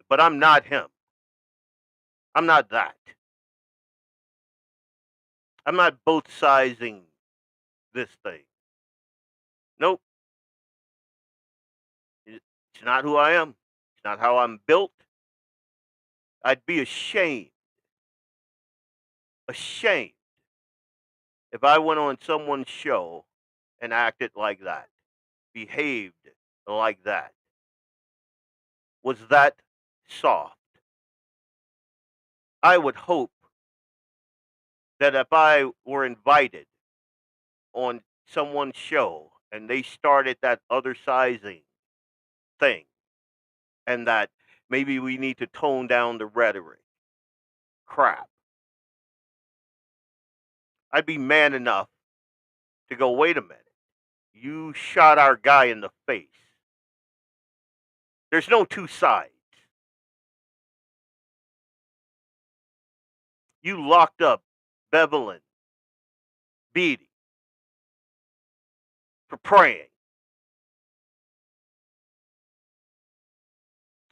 But I'm not him. I'm not that. I'm not both sizing this thing. Nope. It's not who I am. It's not how I'm built. I'd be ashamed if I went on someone's show and acted like that, behaved like that, was that soft. I would hope that if I were invited on someone's show and they started that other sizing thing, and that maybe we need to tone down the rhetoric, crap, I'd be man enough to go, wait a minute. You shot our guy in the face. There's no two sides. You locked up Bevelin Beatty for praying.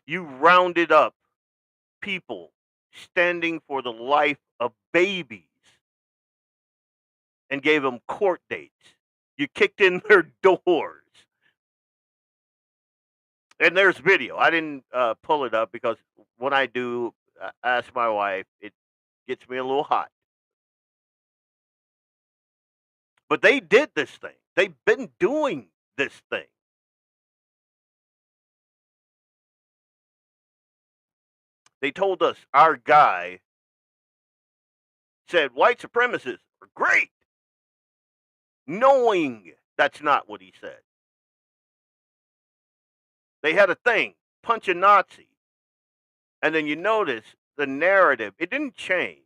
You rounded up people standing for the life of babies and gave them court dates. You kicked in their doors. And there's video. I didn't pull it up because when I do ask my wife, it gets me a little hot. But they did this thing. They've been doing this thing. They told us our guy said white supremacists are great, knowing that's not what he said. They had a thing, punch a Nazi. And then you notice the narrative, it didn't change.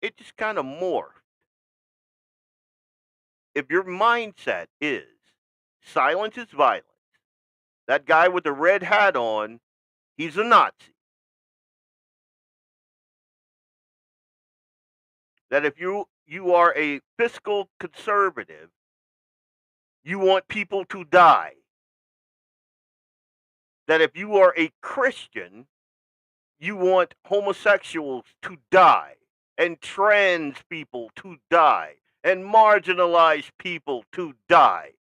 It just kind of morphed. If your mindset is silence is violence, that guy with the red hat on, he's a Nazi. That if you are a fiscal conservative, you want people to die. That if you are a Christian, you want homosexuals to die, and trans people to die, and marginalized people to die.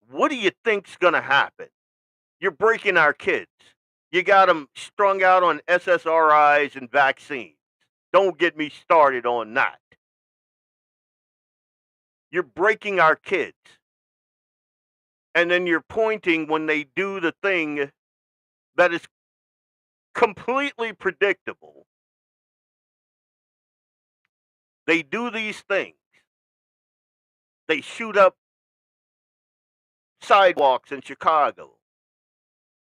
What do you think's going to happen? You're breaking our kids. You got them strung out on SSRIs and vaccines. Don't get me started on that. You're breaking our kids. And then you're pointing when they do the thing that is completely predictable. They do these things. They shoot up sidewalks in Chicago.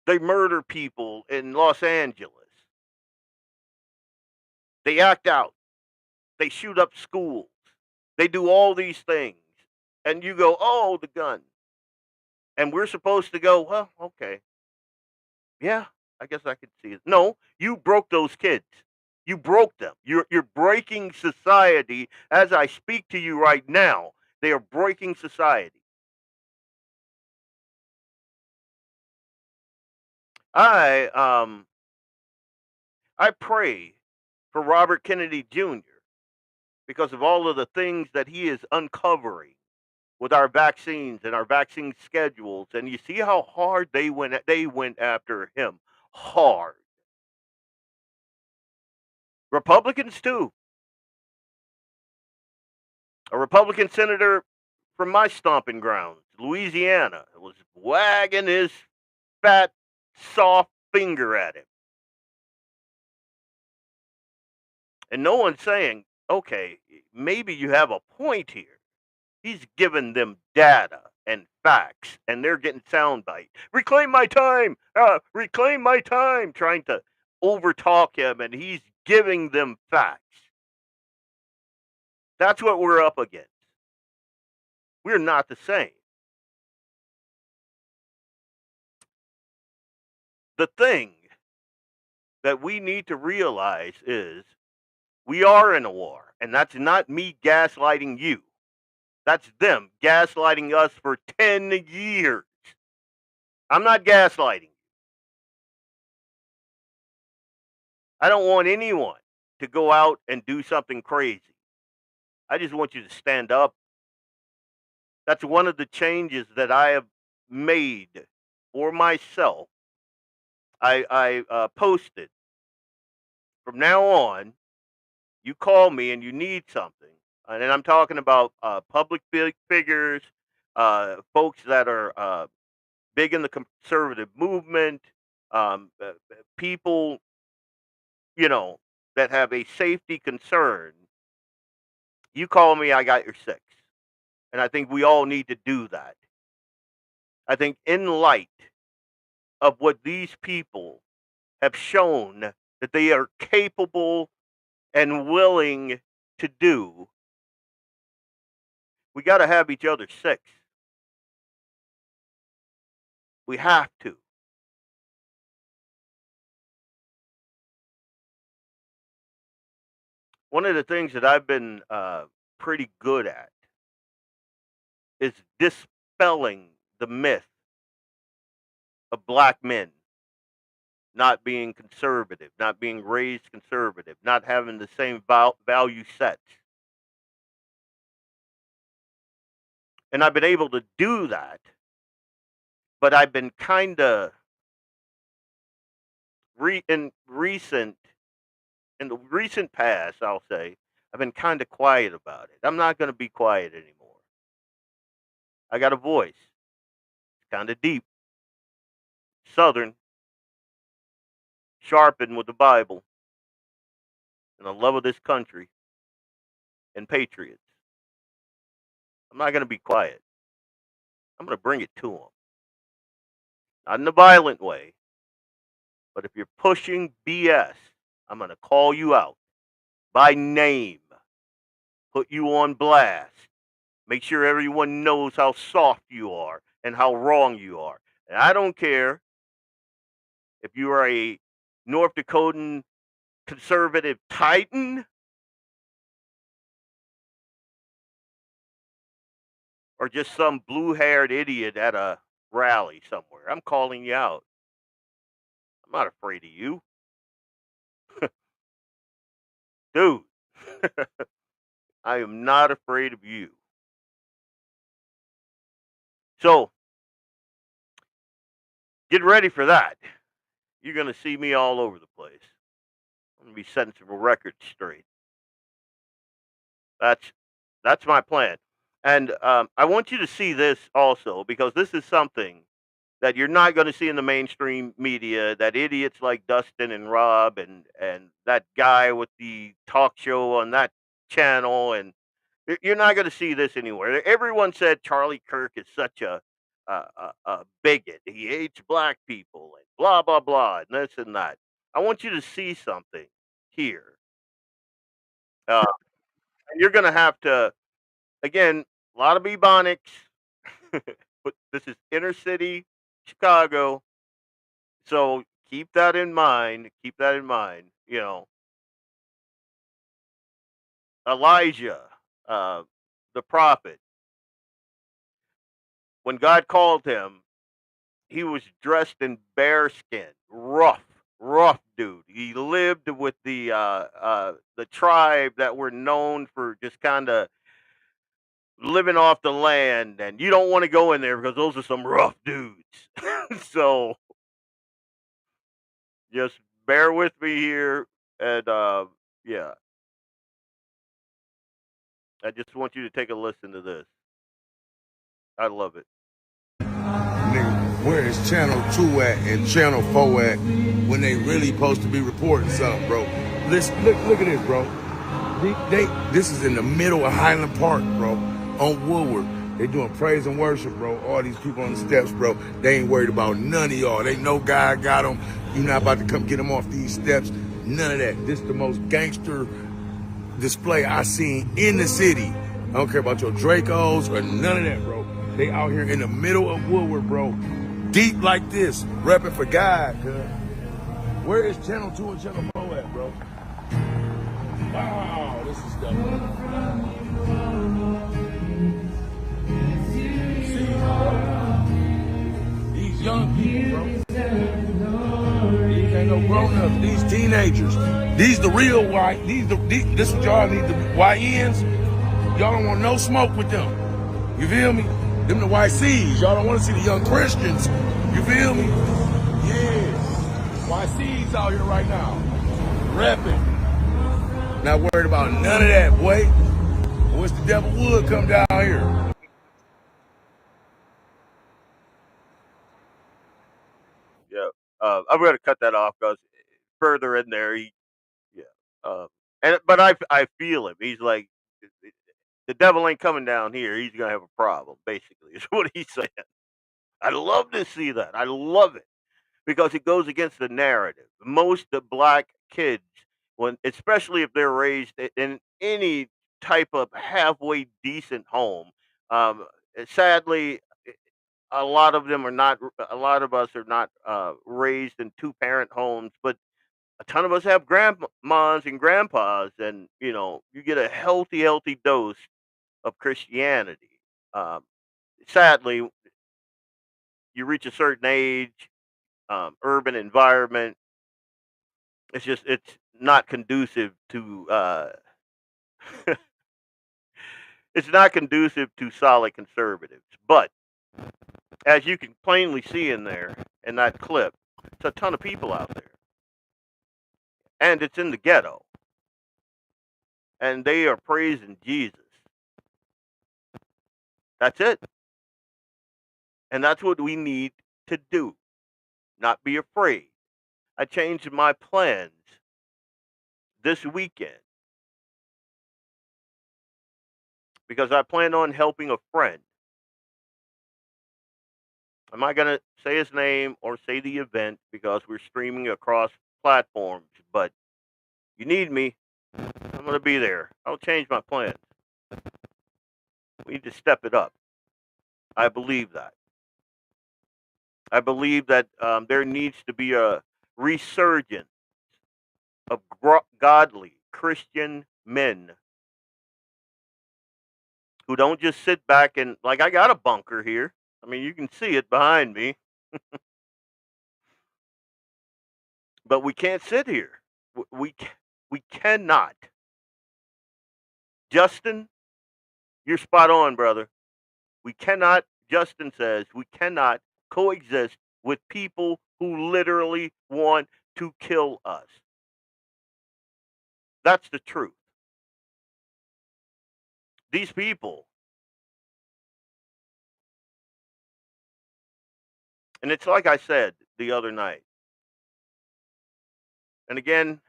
They murder people in Los Angeles. They act out. They shoot up schools. They do all these things. And you go, oh, the gun. And we're supposed to go, well, okay. Yeah, I guess I could see it. No, you broke those kids. You broke them. You're breaking society as I speak to you right now. They are breaking society. I pray for Robert Kennedy Jr. because of all of the things that he is uncovering with our vaccines and our vaccine schedules. And you see how hard they went after him. Hard. Republicans too. A Republican senator from my stomping grounds, Louisiana, was wagging his fat, soft finger at him. And no one's saying, okay, maybe you have a point here. He's given them data. and facts, and they're getting soundbite. Reclaim my time, trying to overtalk him, and he's giving them facts. That's what we're up against. We're not the same. The thing that we need to realize is we are in a war, and that's not me gaslighting you. That's them gaslighting us for 10 years. I'm not gaslighting you. I don't want anyone to go out and do something crazy. I just want you to stand up. That's one of the changes that I have made for myself. I posted, from now on, you call me and you need something, and I'm talking about public figures, folks that are big in the conservative movement, people, that have a safety concern. You call me, I got your six. And I think we all need to do that. I think in light of what these people have shown that they are capable and willing to do, we got to have each other's six. We have to. One of the things that I've been pretty good at is dispelling the myth of black men not being conservative, not being raised conservative, not having the same value sets. And I've been able to do that, but I've been kind of in the recent past, I'll say, I've been kind of quiet about it. I'm not going to be quiet anymore. I got a voice. It's kind of deep, southern, sharpened with the Bible and the love of this country and patriots. I'm not going to be quiet. I'm going to bring it to them. Not in a violent way, but if you're pushing BS, I'm going to call you out by name, put you on blast, make sure everyone knows how soft you are and how wrong you are. And I don't care if you are a North Dakotan conservative titan or just some blue-haired idiot at a rally somewhere. I'm calling you out. I'm not afraid of you. Dude, I am not afraid of you. So, get ready for that. You're going to see me all over the place. I'm going to be setting some records straight. That's my plan. And I want you to see this also, because this is something that you're not going to see in the mainstream media, that idiots like Dustin and Rob and that guy with the talk show on that channel, and you're not going to see this anywhere. Everyone said Charlie Kirk is such a bigot. He hates black people and blah, blah, blah, and this and that. I want you to see something here. And you're going to have to, again, a lot of ebonics, but this is inner city Chicago. So keep that in mind. Keep that in mind. Elijah, the prophet, when God called him, he was dressed in bearskin, rough dude. He lived with the tribe that were known for just kind of living off the land, and you don't want to go in there because those are some rough dudes. So just bear with me here, and yeah, I just want you to take a listen to this. I love it. Nigga, where is Channel 2 at and Channel 4 at when they really supposed to be reporting something, bro? Listen, look at this, bro. This is in the middle of Highland Park, bro, on Woodward. They doing praise and worship, bro. All these people on the steps, bro. They ain't worried about none of y'all. They know God got them. You not about to come get them off these steps. None of that. This the most gangster display I seen in the city. I don't care about your Dracos or none of that, bro. They out here in the middle of Woodward, bro. Deep like this, repping for God, cuz. Where is Channel 2 and Channel 4 at, bro? Wow, this is stuff. See, bro. These young people, bro. These ain't no grown-ups. These teenagers. These the real white. This what y'all need to be. YNs. Y'all don't want no smoke with them. You feel me? Them the YCs. Y'all don't want to see the young Christians. You feel me? Yeah. YCs out here right now. Repping. Not worried about none of that, boy. I wish the devil would come down here. Yeah. I'm going to cut that off because further in there, yeah. But I feel him. He's like, the devil ain't coming down here. He's going to have a problem, basically, is what he's saying. I love to see that. I love it because it goes against the narrative. Most of black kids, especially if they're raised in any type of halfway decent home, um, sadly, a lot of them are not. A lot of us are not raised in two-parent homes, but a ton of us have grandmas and grandpas, and you get a healthy dose of Christianity. Um, Sadly, you reach a certain age, urban environment. It's not conducive to it's not conducive to solid conservatives. But as you can plainly see in there in that clip, it's a ton of people out there, and it's in the ghetto, and they are praising Jesus. That's it, and that's what we need to do. Not be afraid. I changed my plans this weekend because I plan on helping a friend. I'm not going to say his name or say the event because we're streaming across platforms, but you need me. I'm going to be there. I'll change my plans. We need to step it up. I believe that. I believe that there needs to be a resurgence of godly Christian men who don't just sit back and, like, I got a bunker here. I mean, you can see it behind me. But we can't sit here. We cannot. Justin, you're spot on, brother. We cannot, Justin says, we cannot coexist with people who literally want to kill us. That's the truth. These people, and it's like I said the other night, and again,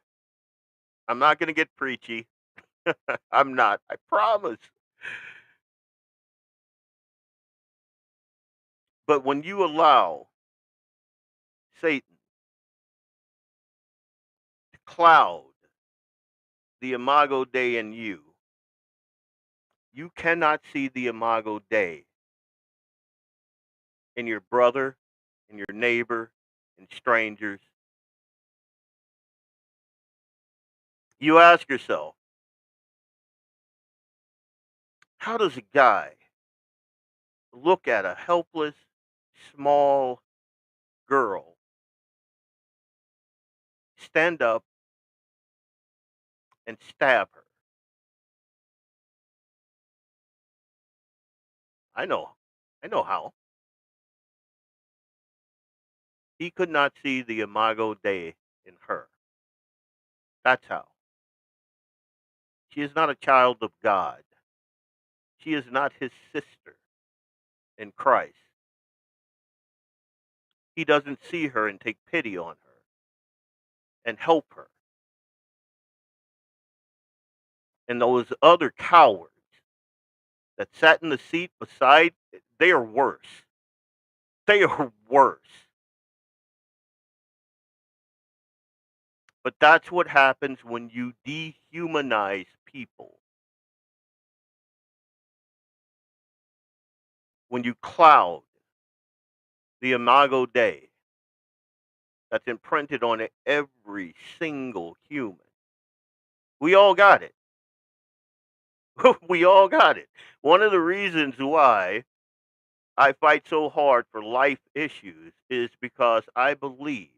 I'm not going to get preachy. I'm not, I promise. But when you allow Satan to cloud the imago Dei in you, you cannot see the imago Dei in your brother, in your neighbor, in strangers. You ask yourself, how does a guy look at a helpless, small girl, stand up and stab her? I know. I know how. He could not see the imago Dei in her. That's how. She is not a child of God. She is not his sister in Christ. He doesn't see her and take pity on her and help her. And those other cowards that sat in the seat beside, they are worse. They are worse. But that's what happens when you dehumanize people. When you cloud the imago Dei that's imprinted on every single human. We all got it. We all got it. One of the reasons why I fight so hard for life issues is because I believe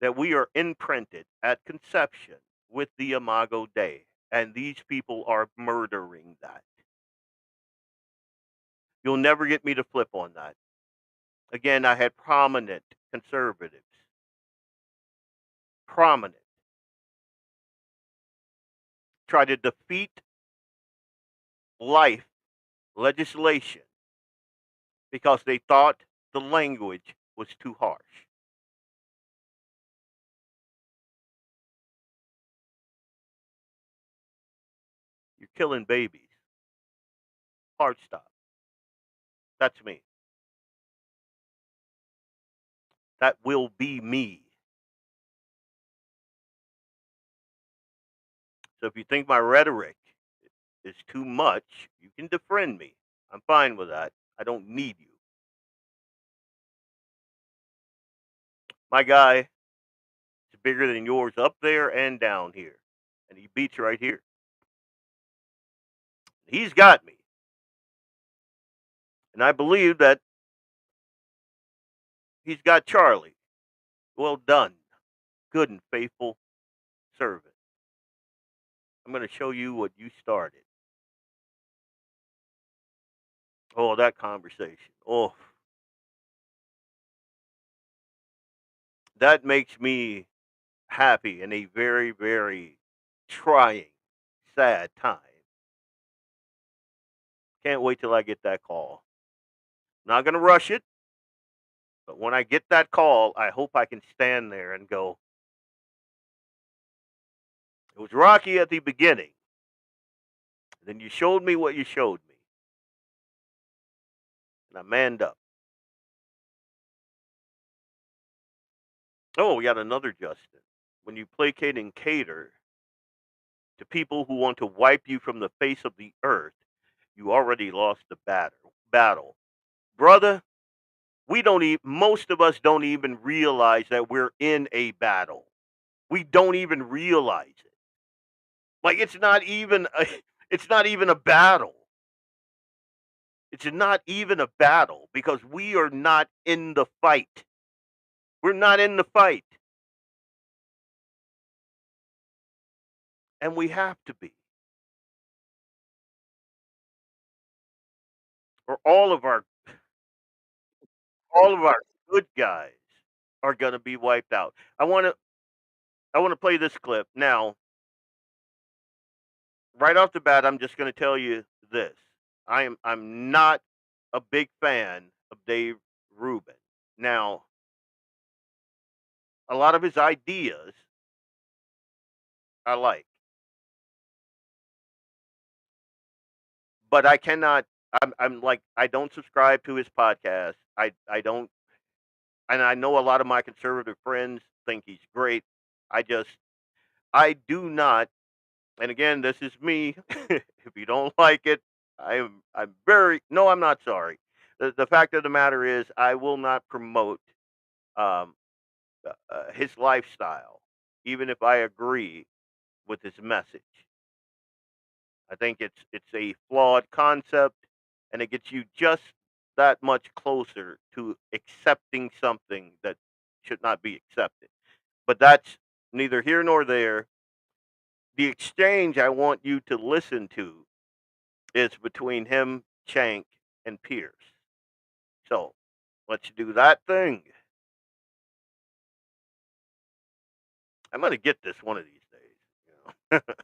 that we are imprinted at conception with the imago Dei, and these people are murdering that. You'll never get me to flip on that. Again, I had prominent conservatives, prominent, try to defeat life legislation because they thought the language was too harsh. You're killing babies. Hard stop. That's me. That will be me. So if you think my rhetoric is too much, you can defriend me. I'm fine with that. I don't need you. My guy is bigger than yours up there and down here. And he beats right here. He's got me. And I believe that he's got Charlie. Well done. Good and faithful servant. I'm going to show you what you started. Oh, that conversation. Oh, that makes me happy in a very, very trying, sad time. Can't wait till I get that call. Not going to rush it, but when I get that call, I hope I can stand there and go, it was rocky at the beginning. Then you showed me what you showed me. And I manned up. Oh, we got another Justin. When you placate and cater to people who want to wipe you from the face of the earth, you already lost the battle. Brother, most of us don't even realize that we're in a battle. We don't even realize it. Like it's not even a battle. It's not even a battle because we are not in the fight. We're not in the fight. And we have to be. Or all of our good guys are going to be wiped out. I want to play this clip. Now, right off the bat, I'm just going to tell you this. I'm not a big fan of Dave Rubin. Now, a lot of his ideas I like, but I cannot. I'm like I don't subscribe to his podcast. I don't, and I know a lot of my conservative friends think he's great. I do not. And again, this is me. If you don't like it, I'm very no. I'm not sorry. The fact of the matter is, I will not promote um, his lifestyle, even if I agree with his message. I think it's a flawed concept, and it gets you just that much closer to accepting something that should not be accepted. But that's neither here nor there. The exchange I want you to listen to is between him, Shank, and Pierce. So let's do that thing. I'm gonna get this one of these days. You know?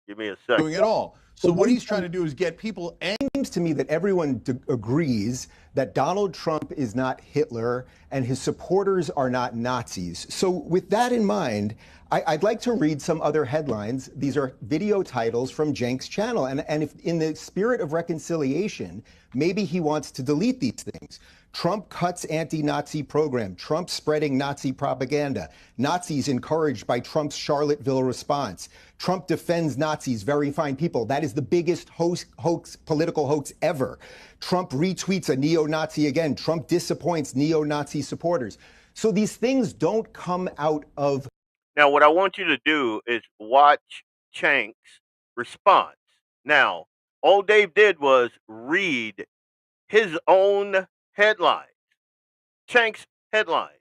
Give me a second. Doing it all. So what he's trying to do is get people angry. It seems to me that everyone agrees that Donald Trump is not Hitler and his supporters are not Nazis. So with that in mind, I'd like to read some other headlines. These are video titles from Cenk's channel. And if in the spirit of reconciliation, maybe he wants to delete these things. Trump cuts anti-Nazi program. Trump spreading Nazi propaganda. Nazis encouraged by Trump's Charlottesville response. Trump defends Nazis, very fine people. That is the biggest political hoax ever. Trump retweets a neo-Nazi again. Trump disappoints neo-Nazi supporters. So these things don't come out of... Now, what I want you to do is watch Cenk's response. Now, all Dave did was read his own headlines. Cenk's headlines.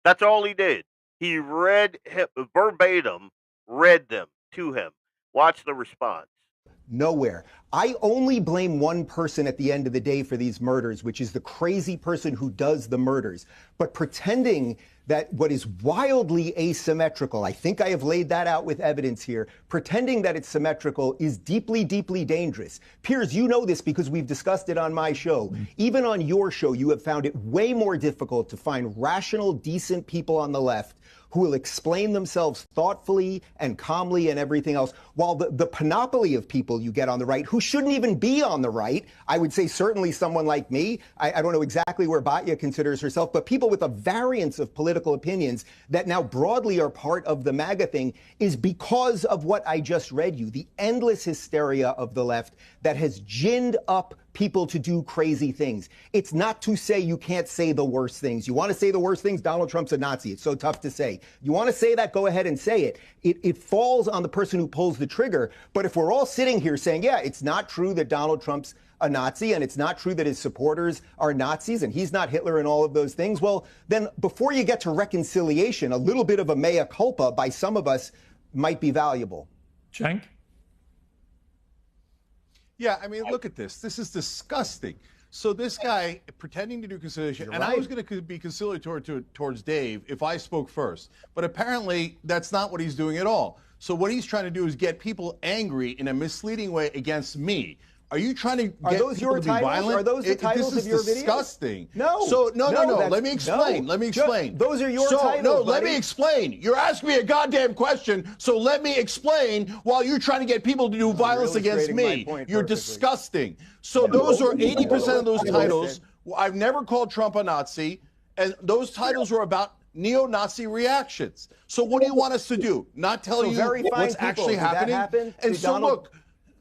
That's all he did. He read verbatim, read them to him. Watch the response. Nowhere. I only blame one person at the end of the day for these murders, which is the crazy person who does the murders. But pretending that what is wildly asymmetrical, I think I have laid that out with evidence here, pretending that it's symmetrical is deeply, deeply dangerous. Piers, you know this because we've discussed it on my show. Even on your show, you have found it way more difficult to find rational, decent people on the left who will explain themselves thoughtfully and calmly and everything else, while the panoply of people you get on the right who shouldn't even be on the right, I would say certainly someone like me, I don't know exactly where Batya considers herself, but people with a variance of political opinions that now broadly are part of the MAGA thing is because of what I just read you, the endless hysteria of the left that has ginned up people to do crazy things. It's not to say you can't say the worst things. You want to say the worst things? Donald Trump's a Nazi. It's so tough to say. You want to say that? Go ahead and say it. It falls on the person who pulls the trigger. But if we're all sitting here saying, yeah, it's not true that Donald Trump's a Nazi and it's not true that his supporters are Nazis and he's not Hitler and all of those things, well, then before you get to reconciliation, a little bit of a mea culpa by some of us might be valuable. Cenk? Yeah, I mean, look at this. This is disgusting. So this guy pretending to do conciliation, and I was going to be conciliatory towards Dave if I spoke first, but apparently that's not what he's doing at all. So what he's trying to do is get people angry in a misleading way against me. Are you trying to get people to be violent? Are those the titles of your videos? This is disgusting. No. So no. Let me explain. Let me explain. Those are your titles. No, let me explain. You're asking me a goddamn question, so let me explain while you're trying to get people to do violence against me. You're disgusting. So those are 80% of those titles. I've never called Trump a Nazi, and those titles were about neo-Nazi reactions. So what do you want us to do? Not tell you what's actually happening? And so look.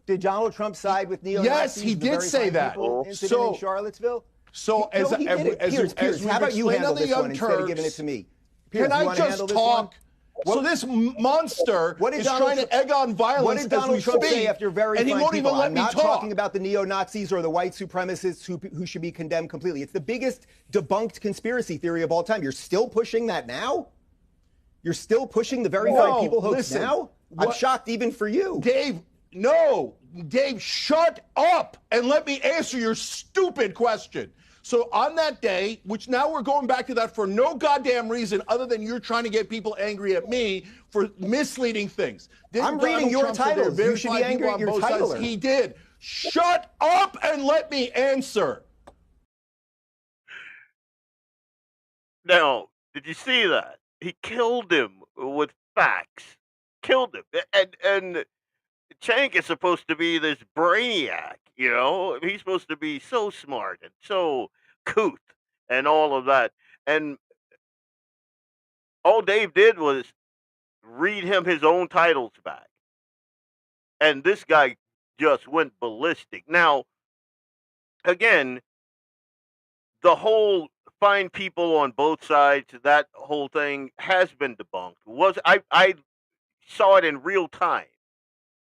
Did Donald Trump side with neo-Nazis? Yes, he did say that. So in Charlottesville? So as we how about you handle this one instead of giving it to me? Piers, can I just talk? So this monster is trying to egg on violence. What did Donald Trump say after very and he won't even let me talk? I'm not talking about the neo-Nazis or the white supremacists who should be condemned completely. It's the biggest debunked conspiracy theory of all time. You're still pushing that now? You're still pushing the very fine people hoax now? I'm shocked even for you. Dave, no. Dave, shut up and let me answer your stupid question. So on that day, which now we're going back to that for no goddamn reason other than you're trying to get people angry at me for misleading things. I'm reading your titles. You should be angry at your titler. He did. Shut up and let me answer. Now, did you see that? He killed him with facts. Killed him. And Cenk is supposed to be this brainiac, you know? He's supposed to be so smart and so couth and all of that. And all Dave did was read him his own titles back. And this guy just went ballistic. Now, again, the whole find people on both sides, that whole thing has been debunked. I saw it in real time.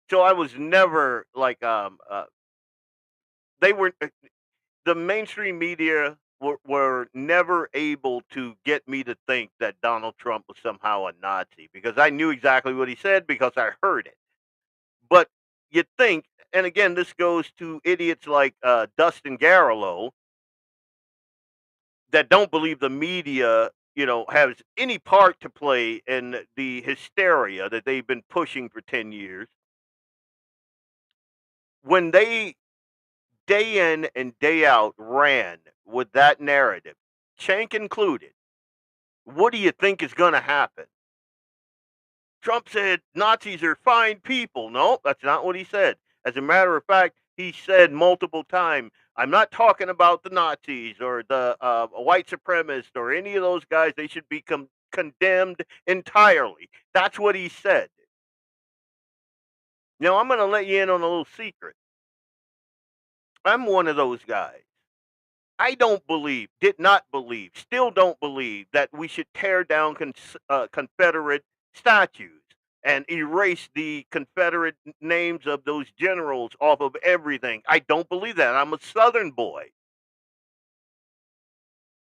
So I was never like they were the mainstream media were never able to get me to think that Donald Trump was somehow a Nazi because I knew exactly what he said because I heard it. But you think, and again, this goes to idiots like Dustin Garlow that don't believe the media, you know, has any part to play in the hysteria that they've been pushing for 10 years. when they day in and day out ran with that narrative, Cenk included, what do you think is going to happen? Trump said Nazis are fine people. No, that's not what he said. As a matter of fact, he said multiple times, I'm not talking about the Nazis or the white supremacists or any of those guys. They should be condemned entirely. That's what he said. Now, I'm going to let you in on a little secret. I'm one of those guys. I don't believe, did not believe, still don't believe that we should tear down Confederate statues and erase the Confederate names of those generals off of everything. I don't believe that. I'm a Southern boy.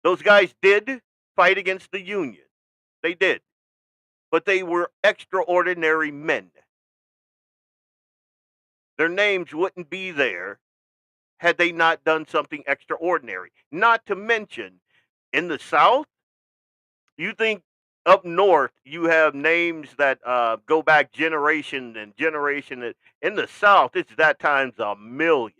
Those guys did fight against the Union. They did. But they were extraordinary men. Their names wouldn't be there had they not done something extraordinary. Not to mention, in the South, you think up north you have names that go back generation and generation. In the South, it's that times a million.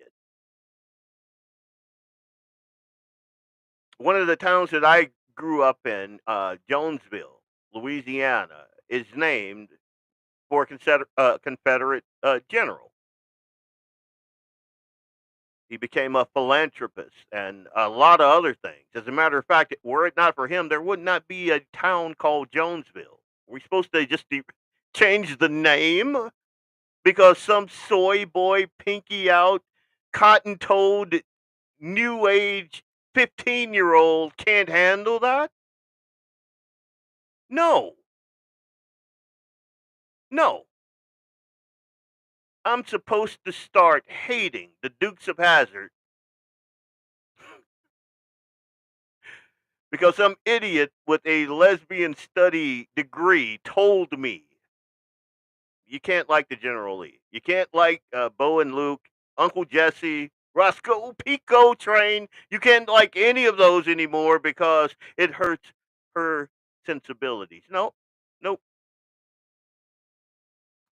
One of the towns that I grew up in, Jonesville, Louisiana, is named for a Confederate general. He became a philanthropist and a lot of other things. As a matter of fact, were it not for him, there would not be a town called Jonesville. We're supposed to just change the name because some soy boy, pinky out, cotton toed, new age 15-year-old can't handle that? No. No. I'm supposed to start hating the Dukes of Hazzard because some idiot with a lesbian study degree told me you can't like the General Lee. You can't like Bo and Luke, Uncle Jesse, Roscoe Pico Train. You can't like any of those anymore because it hurts her sensibilities. No, nope.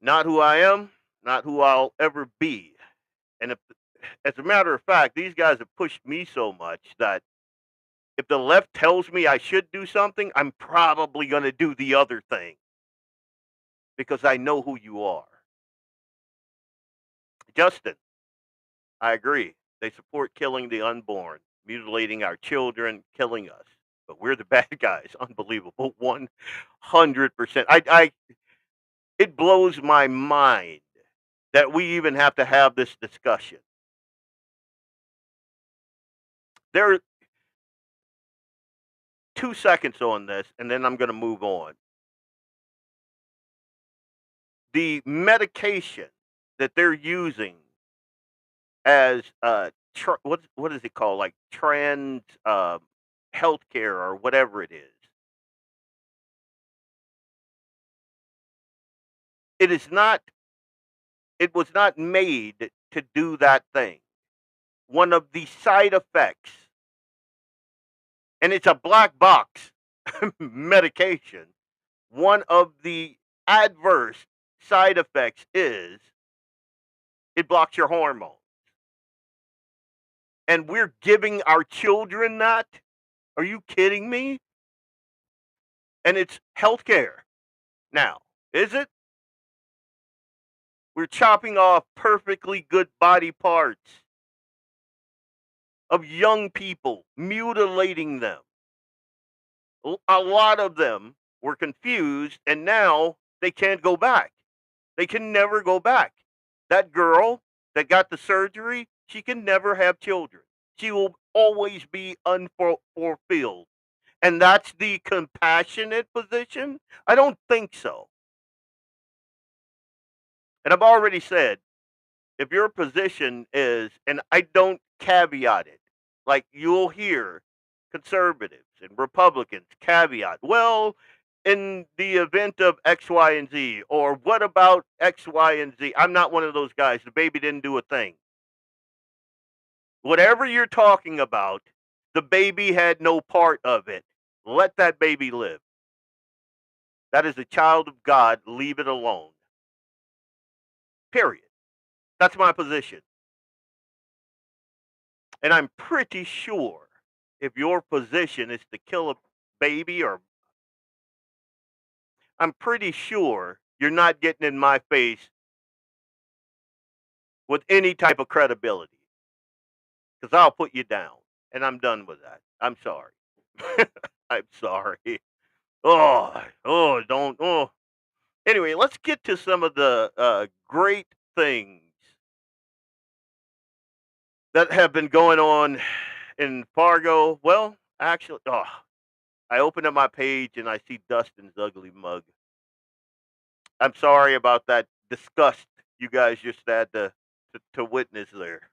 Not who I am, not who I'll ever be. And if, as a matter of fact, these guys have pushed me so much that if the left tells me I should do something, I'm probably going to do the other thing because I know who you are. Justin, I agree. They support killing the unborn, mutilating our children, killing us. But we're the bad guys. Unbelievable. 100%. It blows my mind that we even have to have this discussion. There are 2 seconds on this, and then I'm going to move on. The medication that they're using as what is it called, like trans healthcare or whatever it is. It is not. It was not made to do that thing. One of the side effects, and it's a black box medication. One of the adverse side effects is it blocks your hormones. And we're giving our children that? Are you kidding me? And it's healthcare. Now, is it? We're chopping off perfectly good body parts of young people, mutilating them. A lot of them were confused, and now they can't go back. They can never go back. That girl that got the surgery, she can never have children. She will always be unfulfilled. And that's the compassionate position? I don't think so. And I've already said, if your position is, and I don't caveat it, like you'll hear conservatives and Republicans caveat, well, in the event of X, Y, and Z, or what about X, Y, and Z? I'm not one of those guys. The baby didn't do a thing. Whatever you're talking about, the baby had no part of it. Let that baby live. That is a child of God. Leave it alone. Period. That's my position. And I'm pretty sure if your position is to kill a baby, or I'm pretty sure you're not getting in my face with any type of credibility, because I'll put you down. And I'm done with that. I'm sorry. I'm sorry. Don't. Anyway, let's get to some of the great things that have been going on in Fargo. Well, actually, I opened up my page and I see Dustin's ugly mug. I'm sorry about that disgust you guys just had to witness there.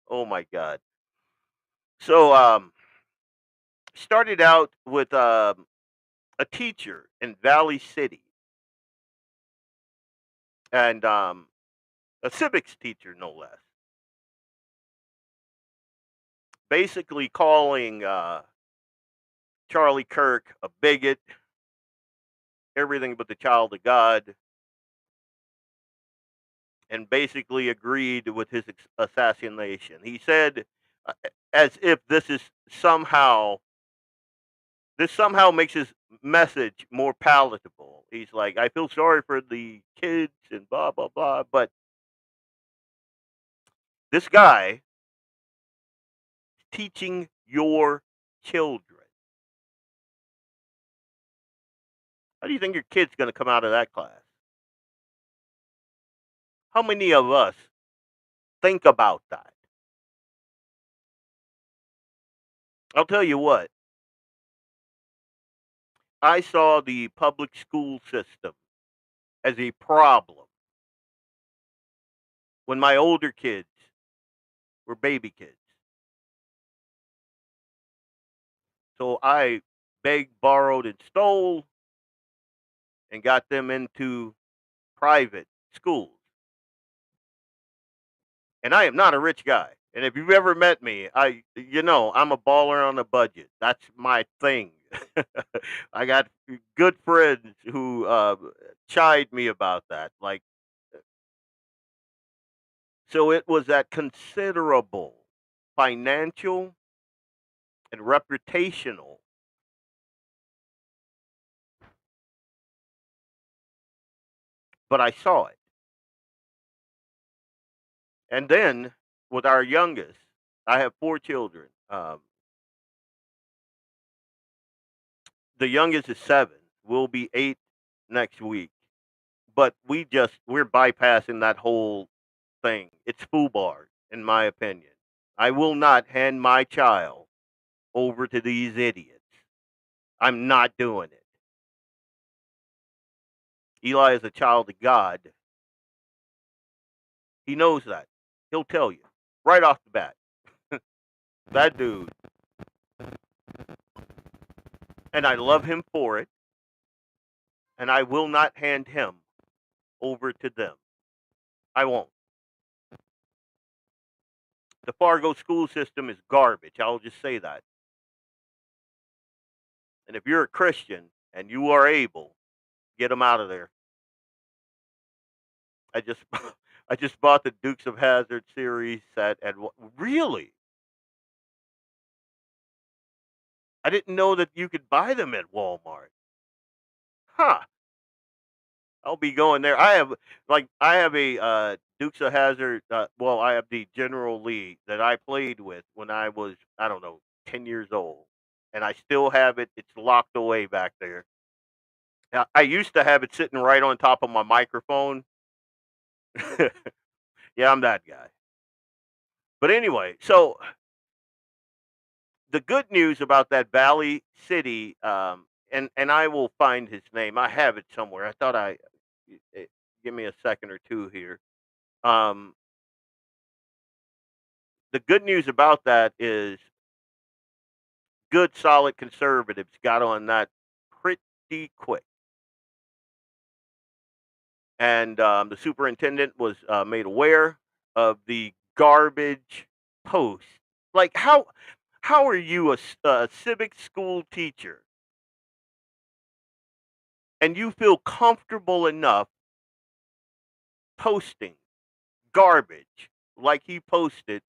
Oh my God. So, started out with a teacher in Valley City, and a civics teacher, no less, basically calling Charlie Kirk a bigot, everything but the child of God, and basically agreed with his assassination. He said, as if this somehow makes his message more palatable. He's like, I feel sorry for the kids and blah blah blah, but this guy is teaching your children. How do you think your kid's going to come out of that class? How many of us think about that? I'll tell you what, I saw the public school system as a problem when my older kids were baby kids. So I begged, borrowed, and stole and got them into private schools. And I am not a rich guy. And if you've ever met me, I'm a baller on a budget. That's my thing. I got good friends who chide me about that. Like, so it was at considerable financial and reputational, but I saw it. And then with our youngest, I have 4 children. The youngest is 7. Will be 8 next week. But we're bypassing that whole thing. It's FUBAR, in my opinion. I will not hand my child over to these idiots. I'm not doing it. Eli is a child of God. He knows that. He'll tell you right off the bat. That dude, and I love him for it, and I will not hand him over to them. I won't. The Fargo school system is garbage. I'll just say that. And if you're a Christian and you are able, get them out of there. I just I just bought the Dukes of Hazzard series set, and really, I didn't know that you could buy them at Walmart. Huh? I'll be going there. I have a Dukes of Hazzard. Well, I have the General Lee that I played with when I was, I don't know, 10 years old, and I still have it. It's locked away back there. I used to have it sitting right on top of my microphone. Yeah, I'm that guy. But anyway, so the good news about that Valley City, and I will find his name. I have it somewhere. I thought give me a second or two here. Um, the good news about that is good, solid conservatives got on that pretty quick, and the superintendent was made aware of the garbage post. Like, how are you a civic school teacher and you feel comfortable enough posting garbage like he posted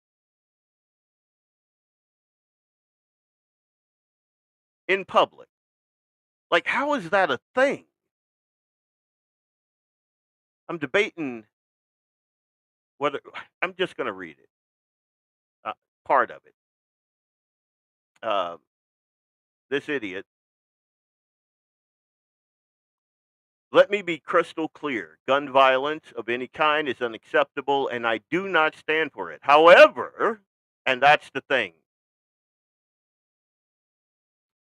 in public. Like, how is that a thing? I'm debating whether I'm just going to read it, part of it. This idiot. Let me be crystal clear. Gun violence of any kind is unacceptable, and I do not stand for it. However, and that's the thing,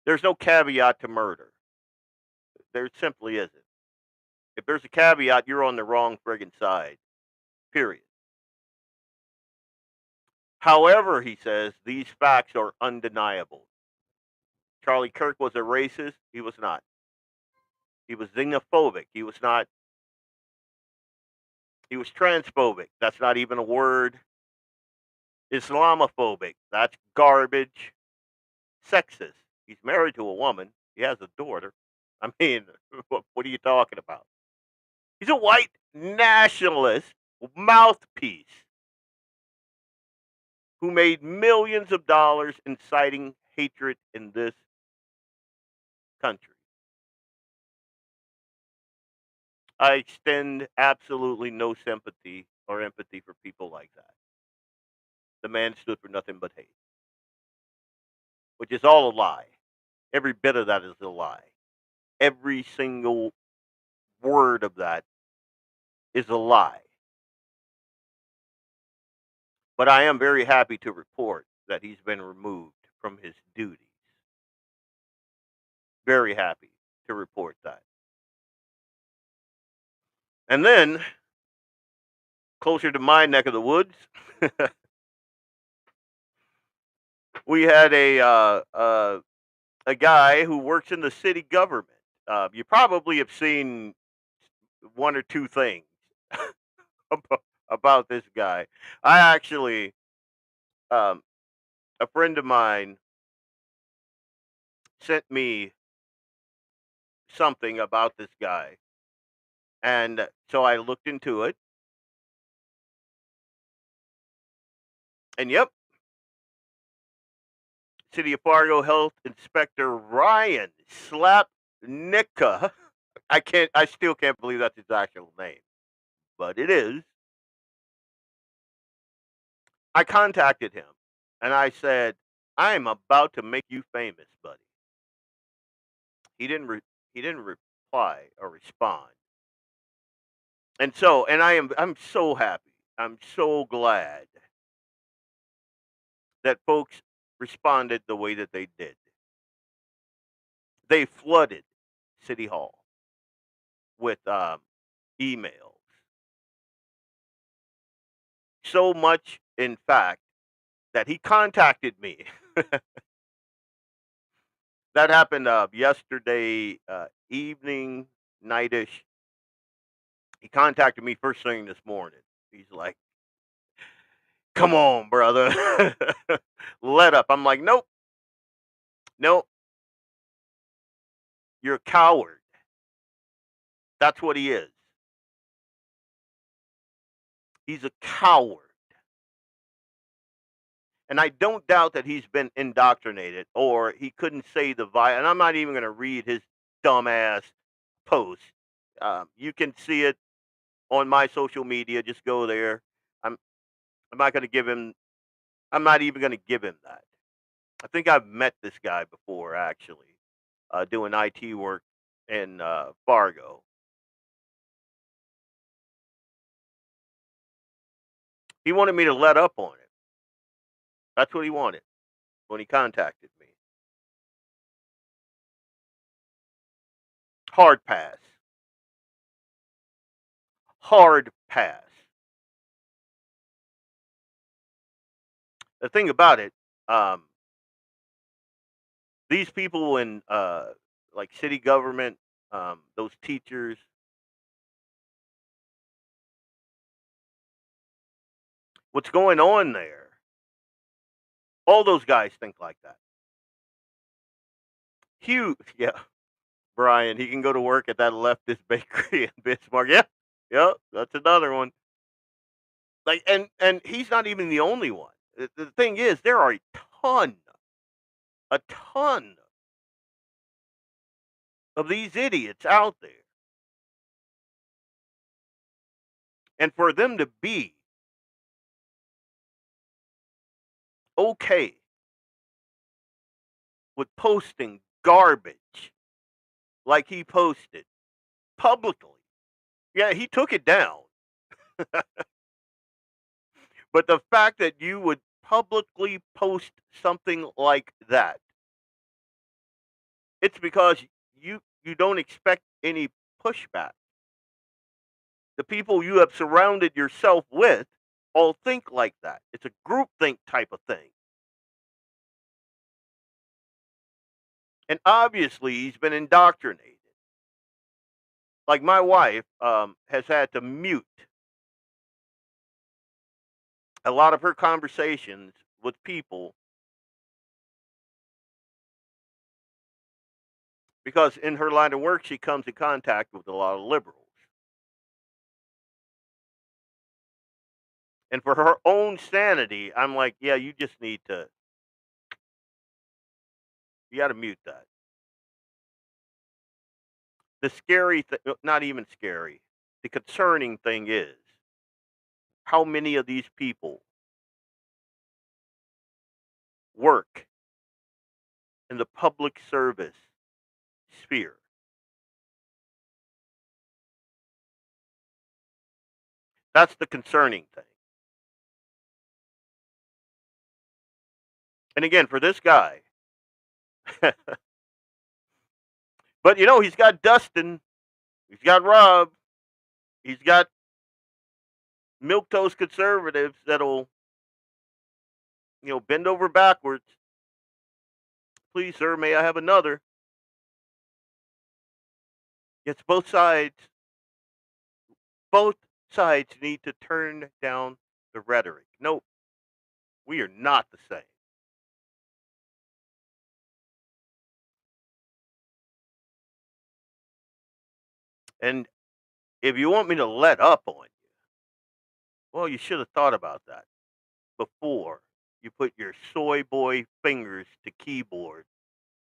there's no caveat to murder. There simply isn't. If there's a caveat, you're on the wrong friggin' side. Period. However, he says, these facts are undeniable. Charlie Kirk was a racist. He was not. He was xenophobic. He was not. He was transphobic. That's not even a word. Islamophobic. That's garbage. Sexist. He's married to a woman. He has a daughter. I mean, what are you talking about? He's a white nationalist mouthpiece who made millions of dollars inciting hatred in this country. I extend absolutely no sympathy or empathy for people like that. The man stood for nothing but hate, which is all a lie. Every bit of that is a lie. Every single word of that is a lie. But I am very happy to report that he's been removed from his duties. Very happy to report that. And then, closer to my neck of the woods, we had a guy who works in the city government. You probably have seen one or two things about this guy. I actually, a friend of mine sent me something about this guy, and so I looked into it. And yep, City of Fargo Health Inspector Ryan Slapnicka. I still can't believe that's his actual name, but it is. I contacted him and I said, I am about to make you famous, buddy. He didn't, he didn't reply or respond. And so, I'm so happy. I'm so glad that folks responded the way that they did. They flooded City Hall with emails. So much, in fact, that he contacted me. That happened yesterday evening, nightish. He contacted me first thing this morning. He's like, "Come on, brother, let up." I'm like, "Nope, nope. You're a coward." That's what he is. He's a coward. And I don't doubt that he's been indoctrinated or he couldn't say the and I'm not even going to read his dumbass post. You can see it on my social media. Just go there. I'm I'm not going to give him. I'm not even going to give him that. I think I've met this guy before, actually, doing IT work in Fargo. He wanted me to let up on it. That's what he wanted when he contacted me. Hard pass. Hard pass. The thing about it, these people in like city government, those teachers, what's going on there? All those guys think like that. Huge, yeah. Brian, he can go to work at that leftist bakery in Bismarck. Yeah, yeah, that's another one. Like, and he's not even the only one. The thing is, there are a ton of these idiots out there. And for them to be okay with posting garbage like he posted publicly. Yeah, he took it down. But the fact that you would publicly post something like that, it's because you don't expect any pushback. The people you have surrounded yourself with all think like that. It's a groupthink type of thing. And obviously, he's been indoctrinated. Like my wife has had to mute a lot of her conversations with people because in her line of work, she comes in contact with a lot of liberals. And for her own sanity, I'm like, yeah, you just need to, you got to mute that. The scary thing, not even scary, the concerning thing is how many of these people work in the public service sphere. That's the concerning thing. And again, for this guy, but he's got Dustin, he's got Rob, he's got milquetoast conservatives that'll, bend over backwards. Please, sir, may I have another? It's both sides. Both sides need to turn down the rhetoric. No, we are not the same. And if you want me to let up on you, well, you should have thought about that before you put your soy boy fingers to keyboard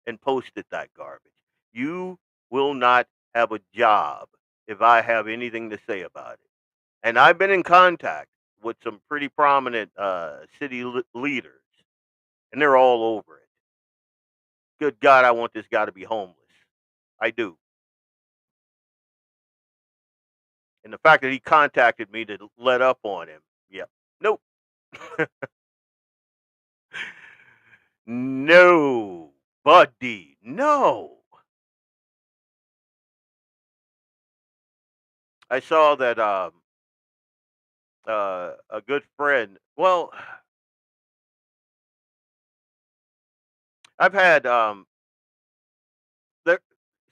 and posted that garbage. You will not have a job if I have anything to say about it. And I've been in contact with some pretty prominent city leaders, and they're all over it. Good God, I want this guy to be homeless. I do. And the fact that he contacted me to let up on him, yep. Nope. No, buddy, no. I saw that a good friend. Well, I've had there.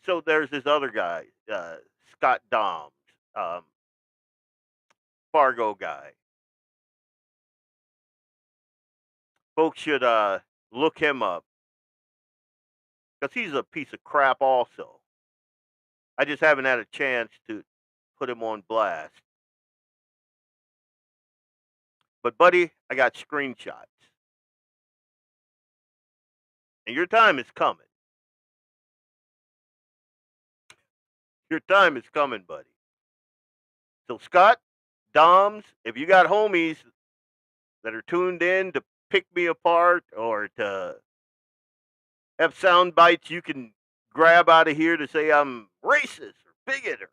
So there's this other guy, Scott Doms, um, Fargo guy. Folks should look him up because he's a piece of crap. Also, I just haven't had a chance to put him on blast. But buddy, I got screenshots, and your time is coming. Your time is coming, buddy. So Scott, Doms, if you got homies that are tuned in to pick me apart or to have sound bites you can grab out of here to say I'm racist or bigot or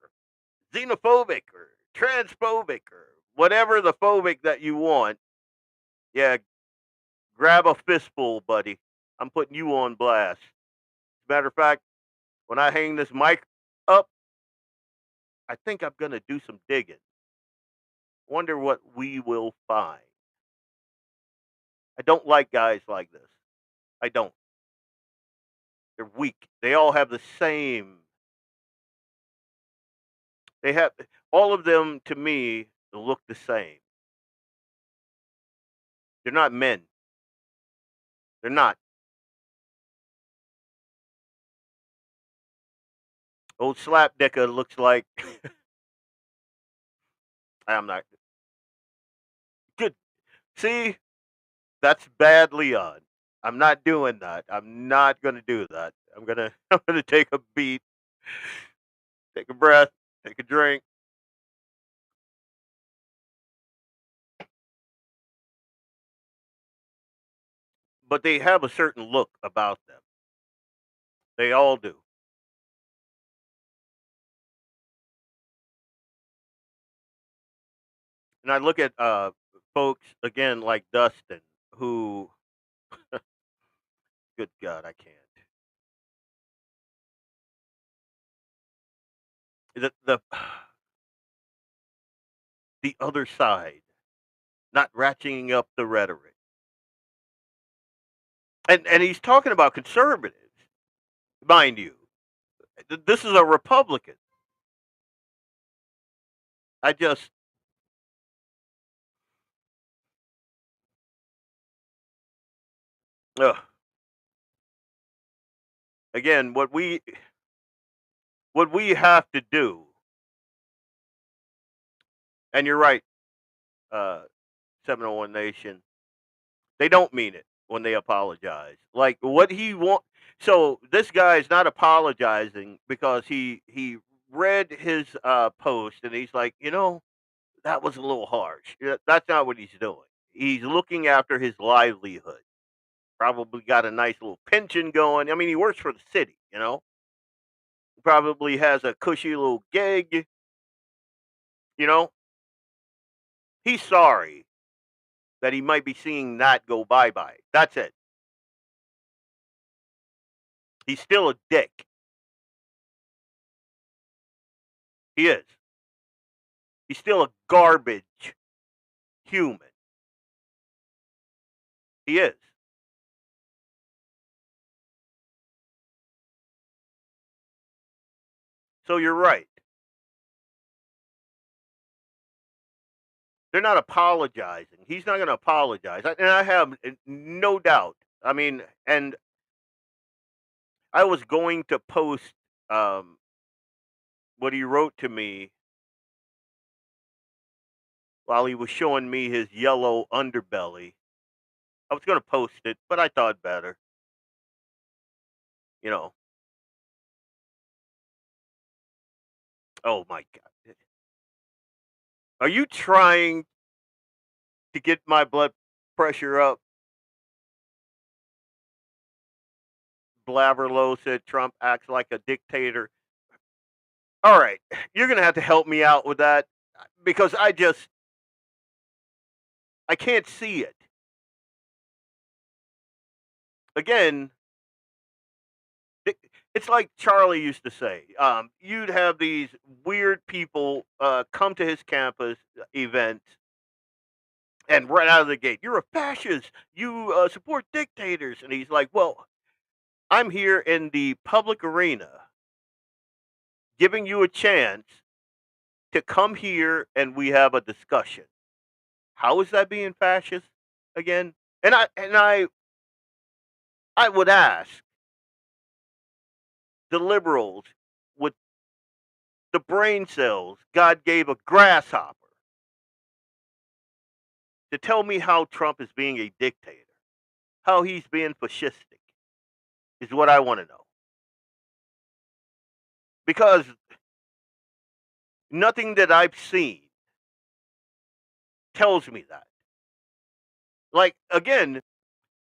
xenophobic or transphobic or whatever the phobic that you want, yeah, grab a fistful, buddy. I'm putting you on blast. Matter of fact, when I hang this mic up, I think I'm going to do some digging. Wonder what we will find. I don't like guys like this. I don't. They're weak. They all have the same. They have all of them to me look the same. They're not men. They're not. Old Slapdicker looks like I'm not good. See, that's bad, Leon. I'm not doing that. I'm not gonna do that. I'm gonna I'm gonna take a beat Take a breath, take a drink. But they have a certain look about them. They all do. And I look at folks again like Dustin, who, good God, I can't. The the other side, not ratcheting up the rhetoric, and he's talking about conservatives, mind you. This is a Republican. I just, ugh. Again, what we have to do, and you're right, uh, 701 Nation. They don't mean it when they apologize. Like what he want. So this guy is not apologizing because he read his post and he's like, that was a little harsh. Yeah, that's not what he's doing. He's looking after his livelihood. Probably got a nice little pension going. I mean, he works for the city. Probably has a cushy little gig. You know, he's sorry that he might be seeing that go bye bye. That's it. He's still a dick. He is. He's still a garbage human. He is. So you're right. They're not apologizing. He's not going to apologize. And I have no doubt. I mean, and I was going to post what he wrote to me while he was showing me his yellow underbelly. I was going to post it, but I thought better. You know. Oh my God. Are you trying to get my blood pressure up? Blaverlow said Trump acts like a dictator. All right, you're going to have to help me out with that because I can't see it. Again, it's like Charlie used to say. You'd have these weird people come to his campus events, and right out of the gate, you're a fascist. You support dictators, and he's like, "Well, I'm here in the public arena, giving you a chance to come here, and we have a discussion. How is that being fascist again?" And I would ask the liberals with the brain cells God gave a grasshopper to tell me how Trump is being a dictator, how he's being fascistic, is what I want to know. Because nothing that I've seen tells me that. Like, again,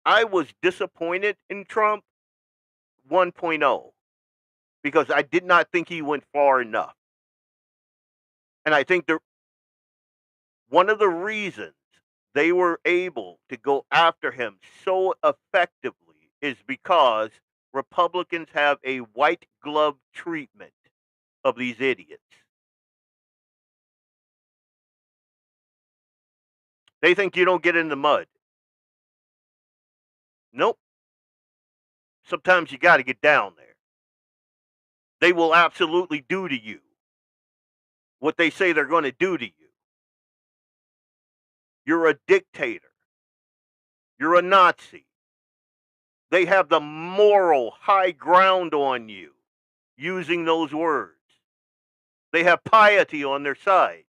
I was disappointed in Trump 1.0 because I did not think he went far enough. And I think one of the reasons they were able to go after him so effectively is because Republicans have a white glove treatment of these idiots. They think you don't get in the mud. Nope. Sometimes you got to get down there. They will absolutely do to you what they say they're going to do to you. You're a dictator. You're a Nazi. They have the moral high ground on you using those words. They have piety on their side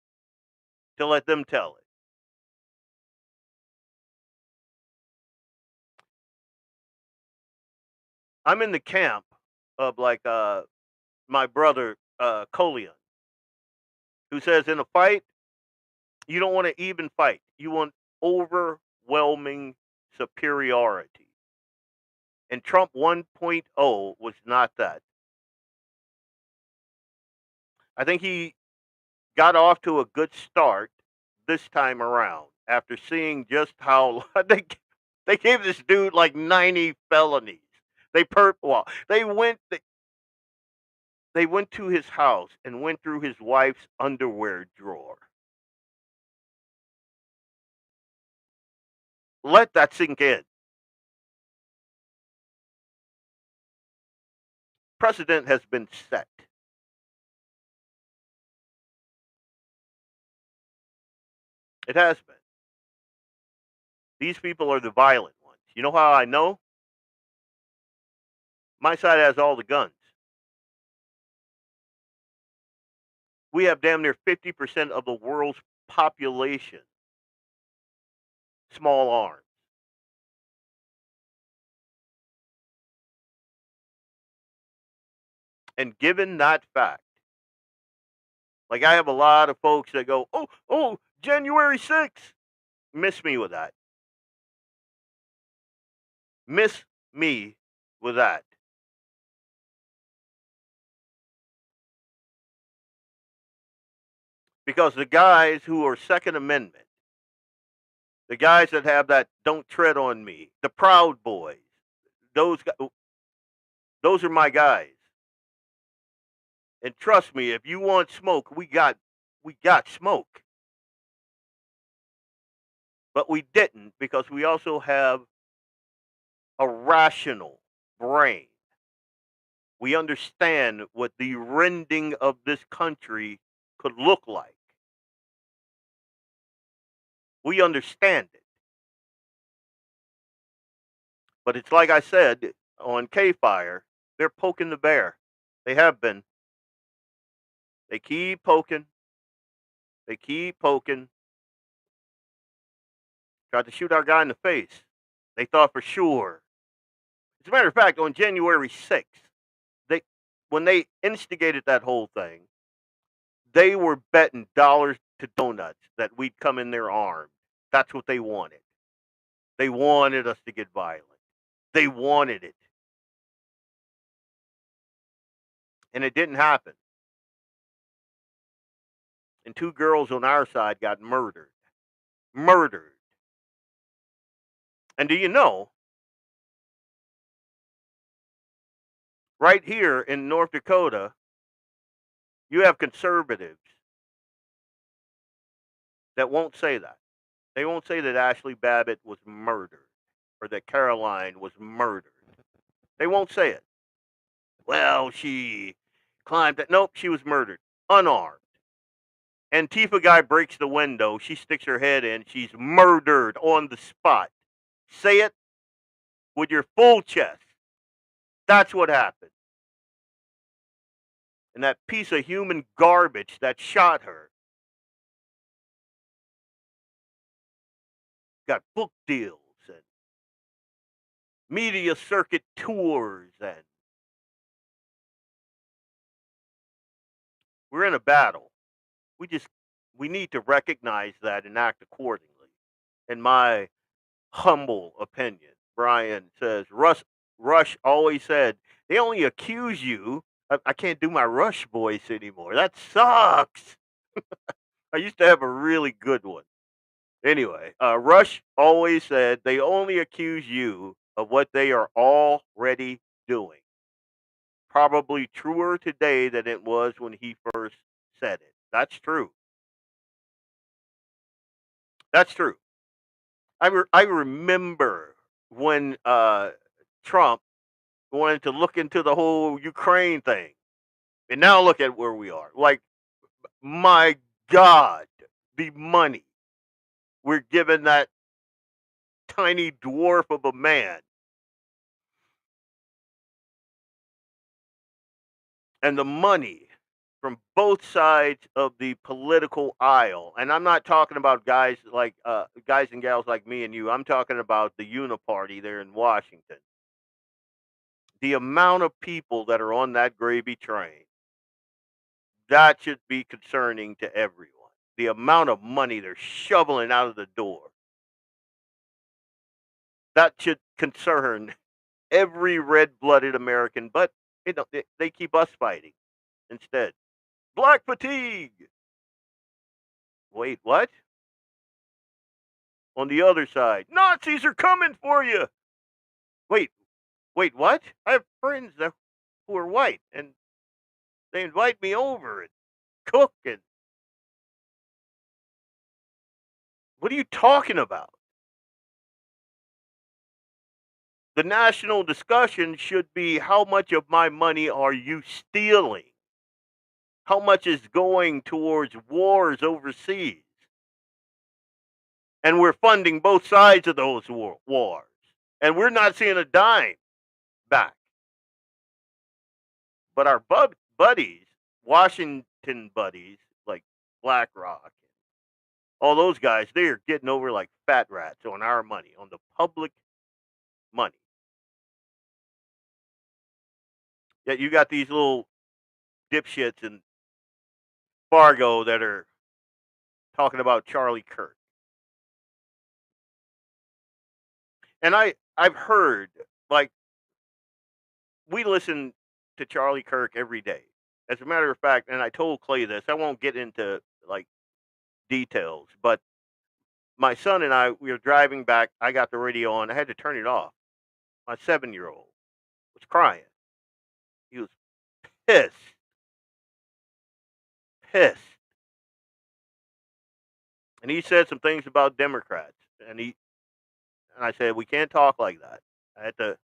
to let them tell it. I'm in the camp of like my brother Colion, who says in a fight, you don't want to even fight. You want overwhelming superiority. And Trump 1.0 was not that. I think he got off to a good start this time around after seeing just how they gave this dude like 90 felonies. They went to his house and went through his wife's underwear drawer. Let that sink in. Precedent has been set. It has been. These people are the violent ones. You know how I know? My side has all the guns. We have damn near 50% of the world's population small arms. And given that fact, like I have a lot of folks that go, oh, January 6th. Miss me with that. Miss me with that. Because the guys who are Second Amendment, the guys that have that don't tread on me, the Proud Boys, those are my guys. And trust me, if you want smoke, we got smoke. But we didn't because we also have a rational brain. We understand what the rending of this country could look like. We understand it. But it's like I said on K-Fire, they're poking the bear. They have been. They keep poking. They keep poking. Tried to shoot our guy in the face. They thought for sure. As a matter of fact, on January 6th, when they instigated that whole thing, they were betting dollars to donuts that we'd come in there armed. That's what they wanted. They wanted us to get violent. They wanted it. And it didn't happen. And 2 girls on our side got murdered. Murdered. And do you know, right here in North Dakota, you have conservatives that won't say that. They won't say that Ashley Babbitt was murdered or that Caroline was murdered. They won't say it. Well, she climbed it. Nope, she was murdered. Unarmed. Antifa guy breaks the window. She sticks her head in. She's murdered on the spot. Say it with your full chest. That's what happened. And that piece of human garbage that shot her got book deals and media circuit tours, and we're in a battle. We need to recognize that and act accordingly. In my humble opinion, Brian says Rush always said they only accuse you. I can't do my Rush voice anymore. That sucks. I used to have a really good one. Anyway, Rush always said they only accuse you of what they are already doing. Probably truer today than it was when he first said it. That's true. That's true. I remember when Trump wanted to look into the whole Ukraine thing, and now look at where we are. Like, my God, the money we're giving that tiny dwarf of a man. And the money from both sides of the political aisle. And I'm not talking about guys and gals like me and you. I'm talking about the Uniparty there in Washington. The amount of people that are on that gravy train That should be concerning to everyone. The amount of money they're shoveling out of the door. That should concern every red-blooded American, but they keep us fighting instead. Black fatigue. Wait, what? On the other side, Nazis are coming for you. Wait, what? I have friends who are white, and they invite me over and cook, and what are you talking about? The national discussion should be, how much of my money are you stealing? How much is going towards wars overseas? And we're funding both sides of those wars. And we're not seeing a dime back. But our buddies, Washington buddies, like BlackRock, all those guys, they are getting over like fat rats on our money, on the public money. Yet you got these little dipshits in Fargo that are talking about Charlie Kirk. And I've heard, like, we listen to Charlie Kirk every day. As a matter of fact, and I told Clay this, I won't get into like details, but my son and I, we were driving back. I got the radio on. I had to turn it off. My 7-year-old was crying. He was pissed. Pissed. And he said some things about Democrats. And I said, we can't talk like that. I had to.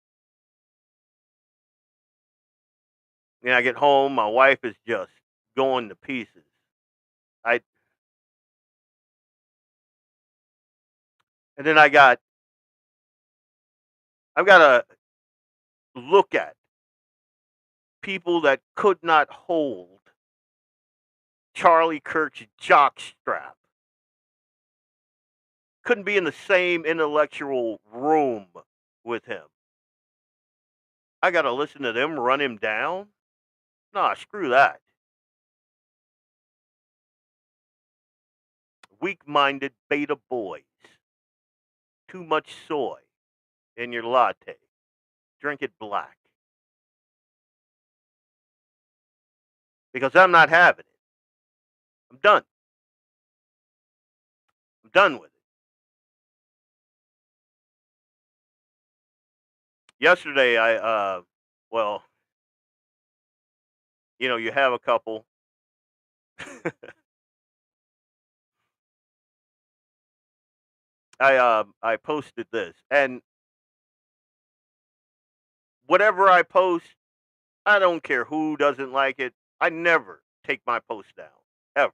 I get home, my wife is just going to pieces. And then I've got to look at people that could not hold Charlie Kirk's jock strap. Couldn't be in the same intellectual room with him. I got to listen to them run him down? Nah, screw that. Weak-minded beta boys. Too much soy in your latte. Drink it black. Because I'm not having it. I'm done. I'm done with it. Yesterday, well, you have a couple. I posted this, and whatever I post, I don't care who doesn't like it. I never take my post down, ever.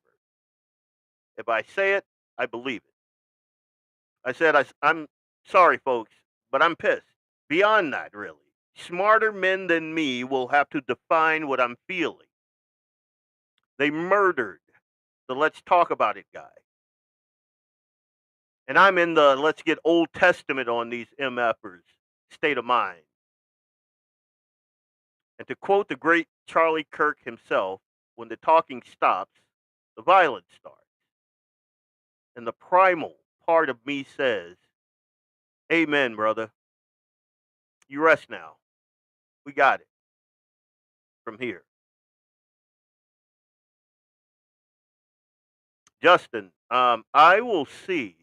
If I say it, I believe it. I said, I'm sorry, folks, but I'm pissed. Beyond that, really. Smarter men than me will have to define what I'm feeling. They murdered the let's talk about it guy. And I'm in the let's get Old Testament on these MFers state of mind. And to quote the great Charlie Kirk himself, when the talking stops, the violence starts. And the primal part of me says, amen, brother. You rest now. We got it from here. Justin, I will see.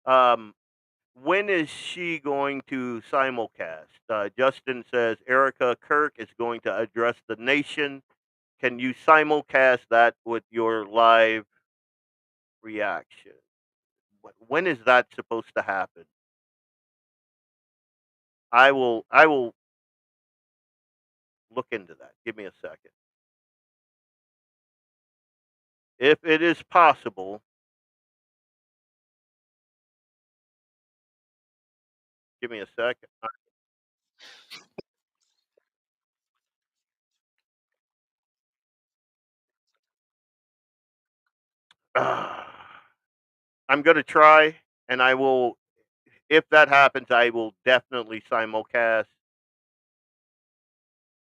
When is she going to simulcast? Justin says Erica Kirk is going to address the nation. Can you simulcast that with your live reaction? When is that supposed to happen? I will look into that. Give me a second. If it is possible, give me a second. I'm going to try, and I will. If that happens, I will definitely simulcast.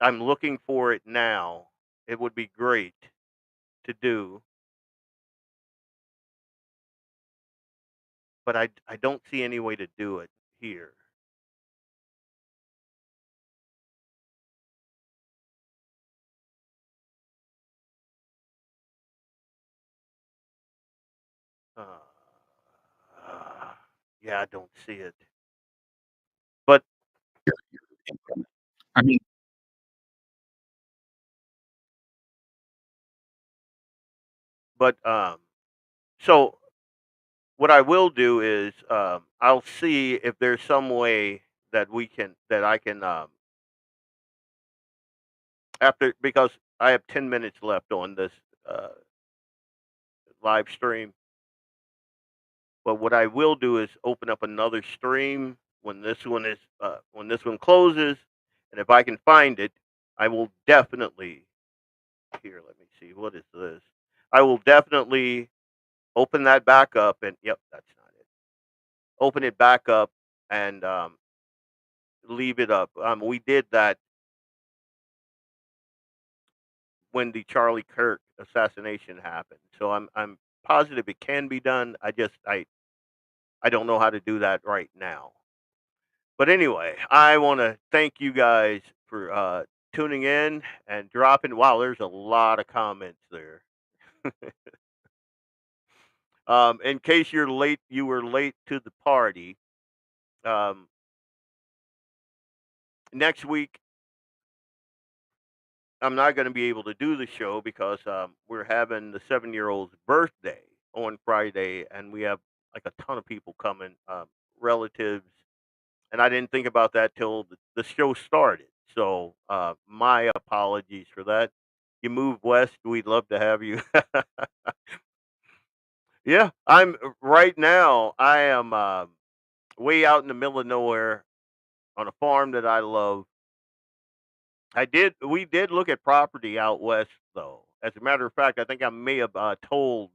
I'm looking for it now. It would be great to do, but I don't see any way to do it here. Uh, yeah, I don't see it. But I mean, but so what I will do is I'll see if there's some way that I can after because I have 10 minutes left on this uh, live stream. But what I will do is open up another stream when this one closes, and if I can find it, I will definitely here. Let me see. What is this? I will definitely open that back up, and yep, that's not it. Open it back up and leave it up. We did that when the Charlie Kirk assassination happened, so I'm positive it can be done. I don't know how to do that right now. But anyway, I want to thank you guys for tuning in and dropping. Wow, there's a lot of comments there. In case you were late to the party. Um, Next week, I'm not going to be able to do the show because we're having the 7-year-old's birthday on Friday, and we have like a ton of people coming, relatives, and I didn't think about that till the show started. So my apologies for that. You move west, we'd love to have you. Yeah, I'm right now. I am way out in the middle of nowhere on a farm that I love. We did look at property out west, though. As a matter of fact, I think I may have told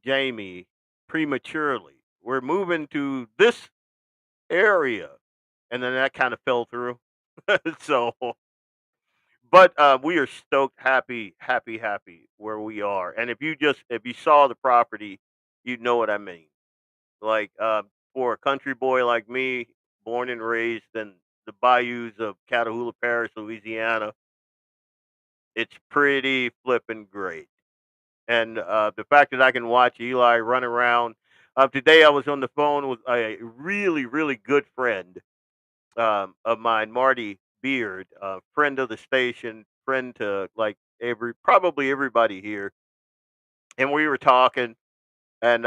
Jamie prematurely. We're moving to this area, and then that kind of fell through. So, but we are stoked, happy, happy, happy where we are. And if you saw the property, you'd know what I mean. Like for a country boy like me, born and raised in the bayous of Catahoula Parish, Louisiana, it's pretty flippin' great. And the fact that I can watch Eli run around. Today I was on the phone with a really, really good friend of mine, Marty Beard, friend of the station, friend to like probably everybody here. And we were talking, and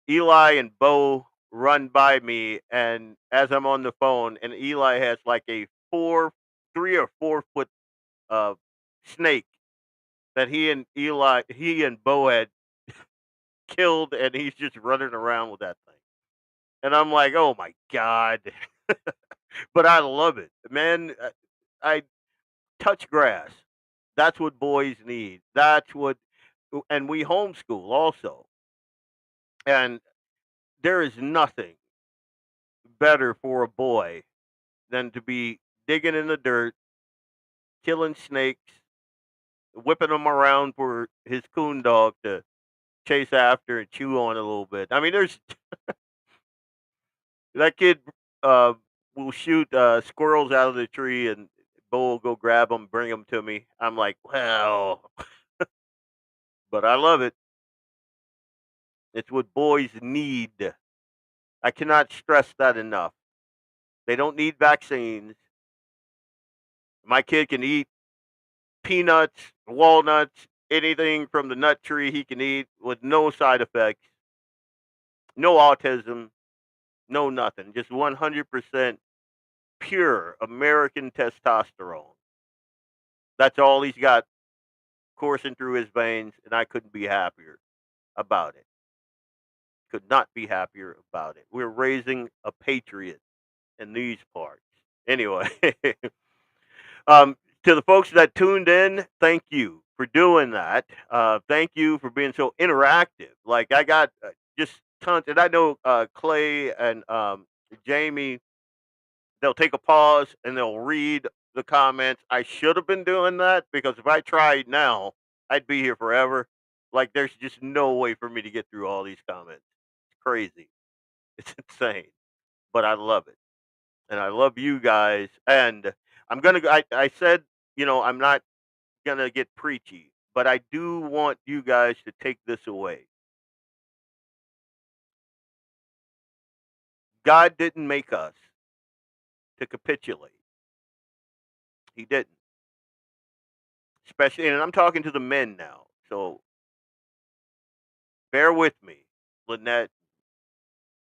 Eli and Bo run by me, and as I'm on the phone, and Eli has like a 3 or 4 foot uh, snake that he and Bo had killed, and he's just running around with that thing. And I'm like, oh my god, but I love it, man. I touch grass. That's what boys need. And we homeschool also, and there is nothing better for a boy than to be digging in the dirt, killing snakes, whipping them around for his coon dog to chase after and chew on a little bit. I mean, there's that kid uh, will shoot squirrels out of the tree, and Bo will go grab them, bring them to me. I'm like, well, but I love it. It's what boys need. I cannot stress that enough. They don't need vaccines. My kid can eat peanuts, walnuts, anything from the nut tree he can eat with no side effects, no autism, no nothing. Just 100% pure American testosterone. That's all he's got coursing through his veins, and I couldn't be happier about it. Could not be happier about it. We're raising a patriot in these parts. Anyway, um, to the folks that tuned in, thank you for doing that. Thank you for being so interactive. Like I got just tons, and I know Clay and Jamie. They'll take a pause and they'll read the comments. I should have been doing that because if I tried now, I'd be here forever. Like, there's just no way for me to get through all these comments. It's crazy. It's insane. But I love it. And I love you guys. And I said, I'm not going to get preachy, but I do want you guys to take this away. God didn't make us to capitulate. He didn't. Especially, and I'm talking to the men now. So bear with me, Lynette,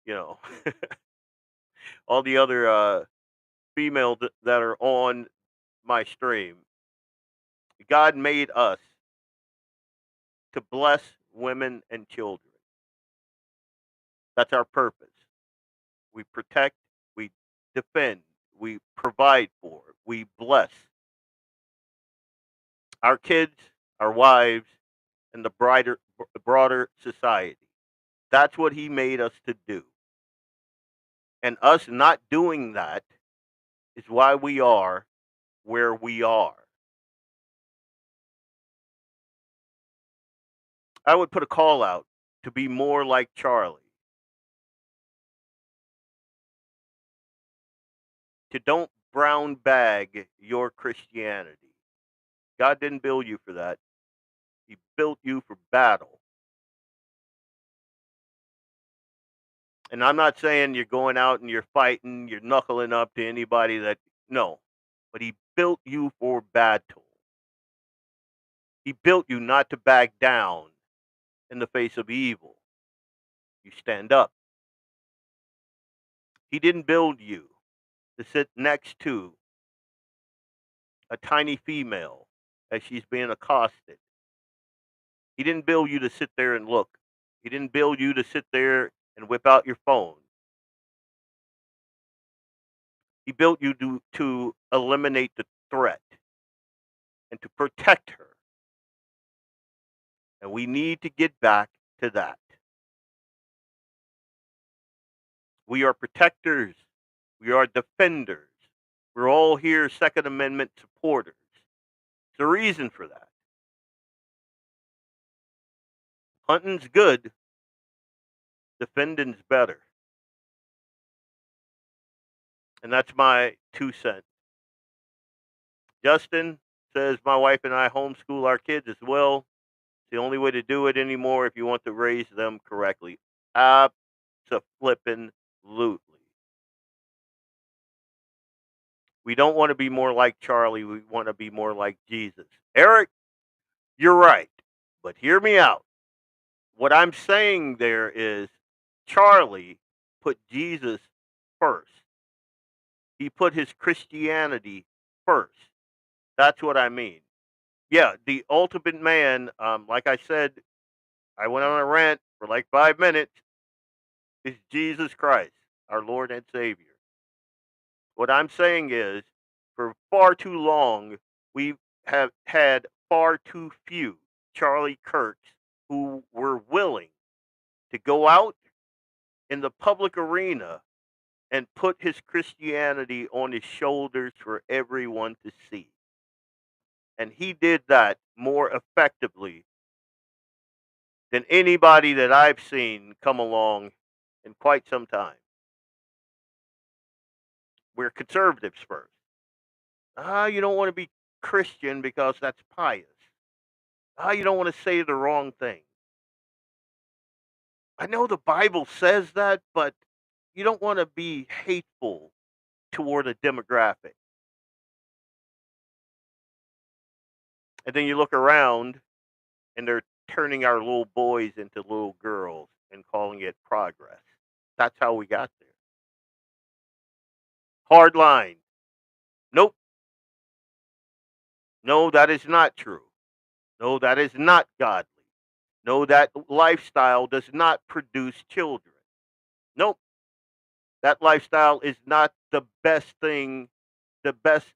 you know, all the other females that are on my stream. God made us to bless women and children. That's our purpose. We protect, we defend, we provide for, we bless our kids, our wives, and the broader society. That's what he made us to do. And us not doing that is why we are where we are. I would put a call out to be more like Charlie. To don't brown bag your Christianity. God didn't build you for that. He built you for battle. And I'm not saying you're going out and you're fighting, you're knuckling up to anybody no. But he built you for battle. He built you not to back down in the face of evil. You stand up. He didn't build you to sit next to a tiny female as she's being accosted. He didn't build you to sit there and look. He didn't build you to sit there and whip out your phone. He built you to eliminate the threat and to protect her. And we need to get back to that. We are protectors. We are defenders. We're all here Second Amendment supporters. There's a reason for that. Hunting's good. Defending's better. And that's my 2 cents. Justin says, my wife and I homeschool our kids as well. It's the only way to do it anymore if you want to raise them correctly. Abso-flippin' lootly. We don't want to be more like Charlie. We want to be more like Jesus. Eric, you're right. But hear me out. What I'm saying there is Charlie put Jesus first. He put his Christianity first. That's what I mean. Yeah, the ultimate man, like I said, I went on a rant for like 5 minutes, is Jesus Christ, our Lord and Savior. What I'm saying is, for far too long, we have had far too few Charlie Kirks who were willing to go out in the public arena and put his Christianity on his shoulders for everyone to see. And he did that more effectively than anybody that I've seen come along in quite some time. We're conservatives first. You don't want to be Christian because that's pious. You don't want to say the wrong thing. I know the Bible says that, but you don't want to be hateful toward a demographic. And then you look around and they're turning our little boys into little girls and calling it progress. That's how we got there. Hard line. Nope. No, that is not true. No, that is not godly. No, that lifestyle does not produce children. Nope. That lifestyle is not the best thing, the best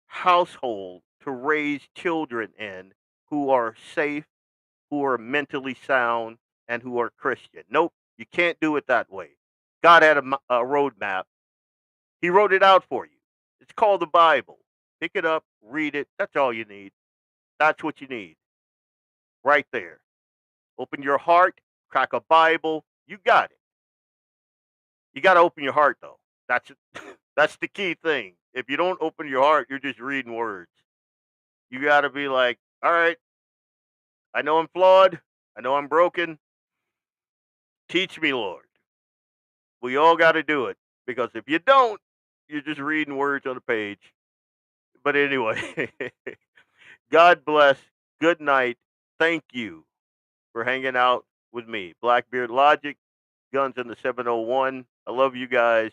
household to raise children in who are safe, who are mentally sound, and who are Christian. Nope, you can't do it that way. God had a roadmap. He wrote it out for you. It's called the Bible. Pick it up, read it. That's all you need. That's what you need. Right there. Open your heart, crack a Bible. You got it. You got to open your heart, though. That's that's the key thing. If you don't open your heart, you're just reading words. You got to be like, all right, I know I'm flawed. I know I'm broken. Teach me, Lord. We all got to do it, because if you don't, you're just reading words on a page. But anyway, God bless. Good night. Thank you for hanging out with me. Blackbeard Logic, Guns in the 701. I love you guys.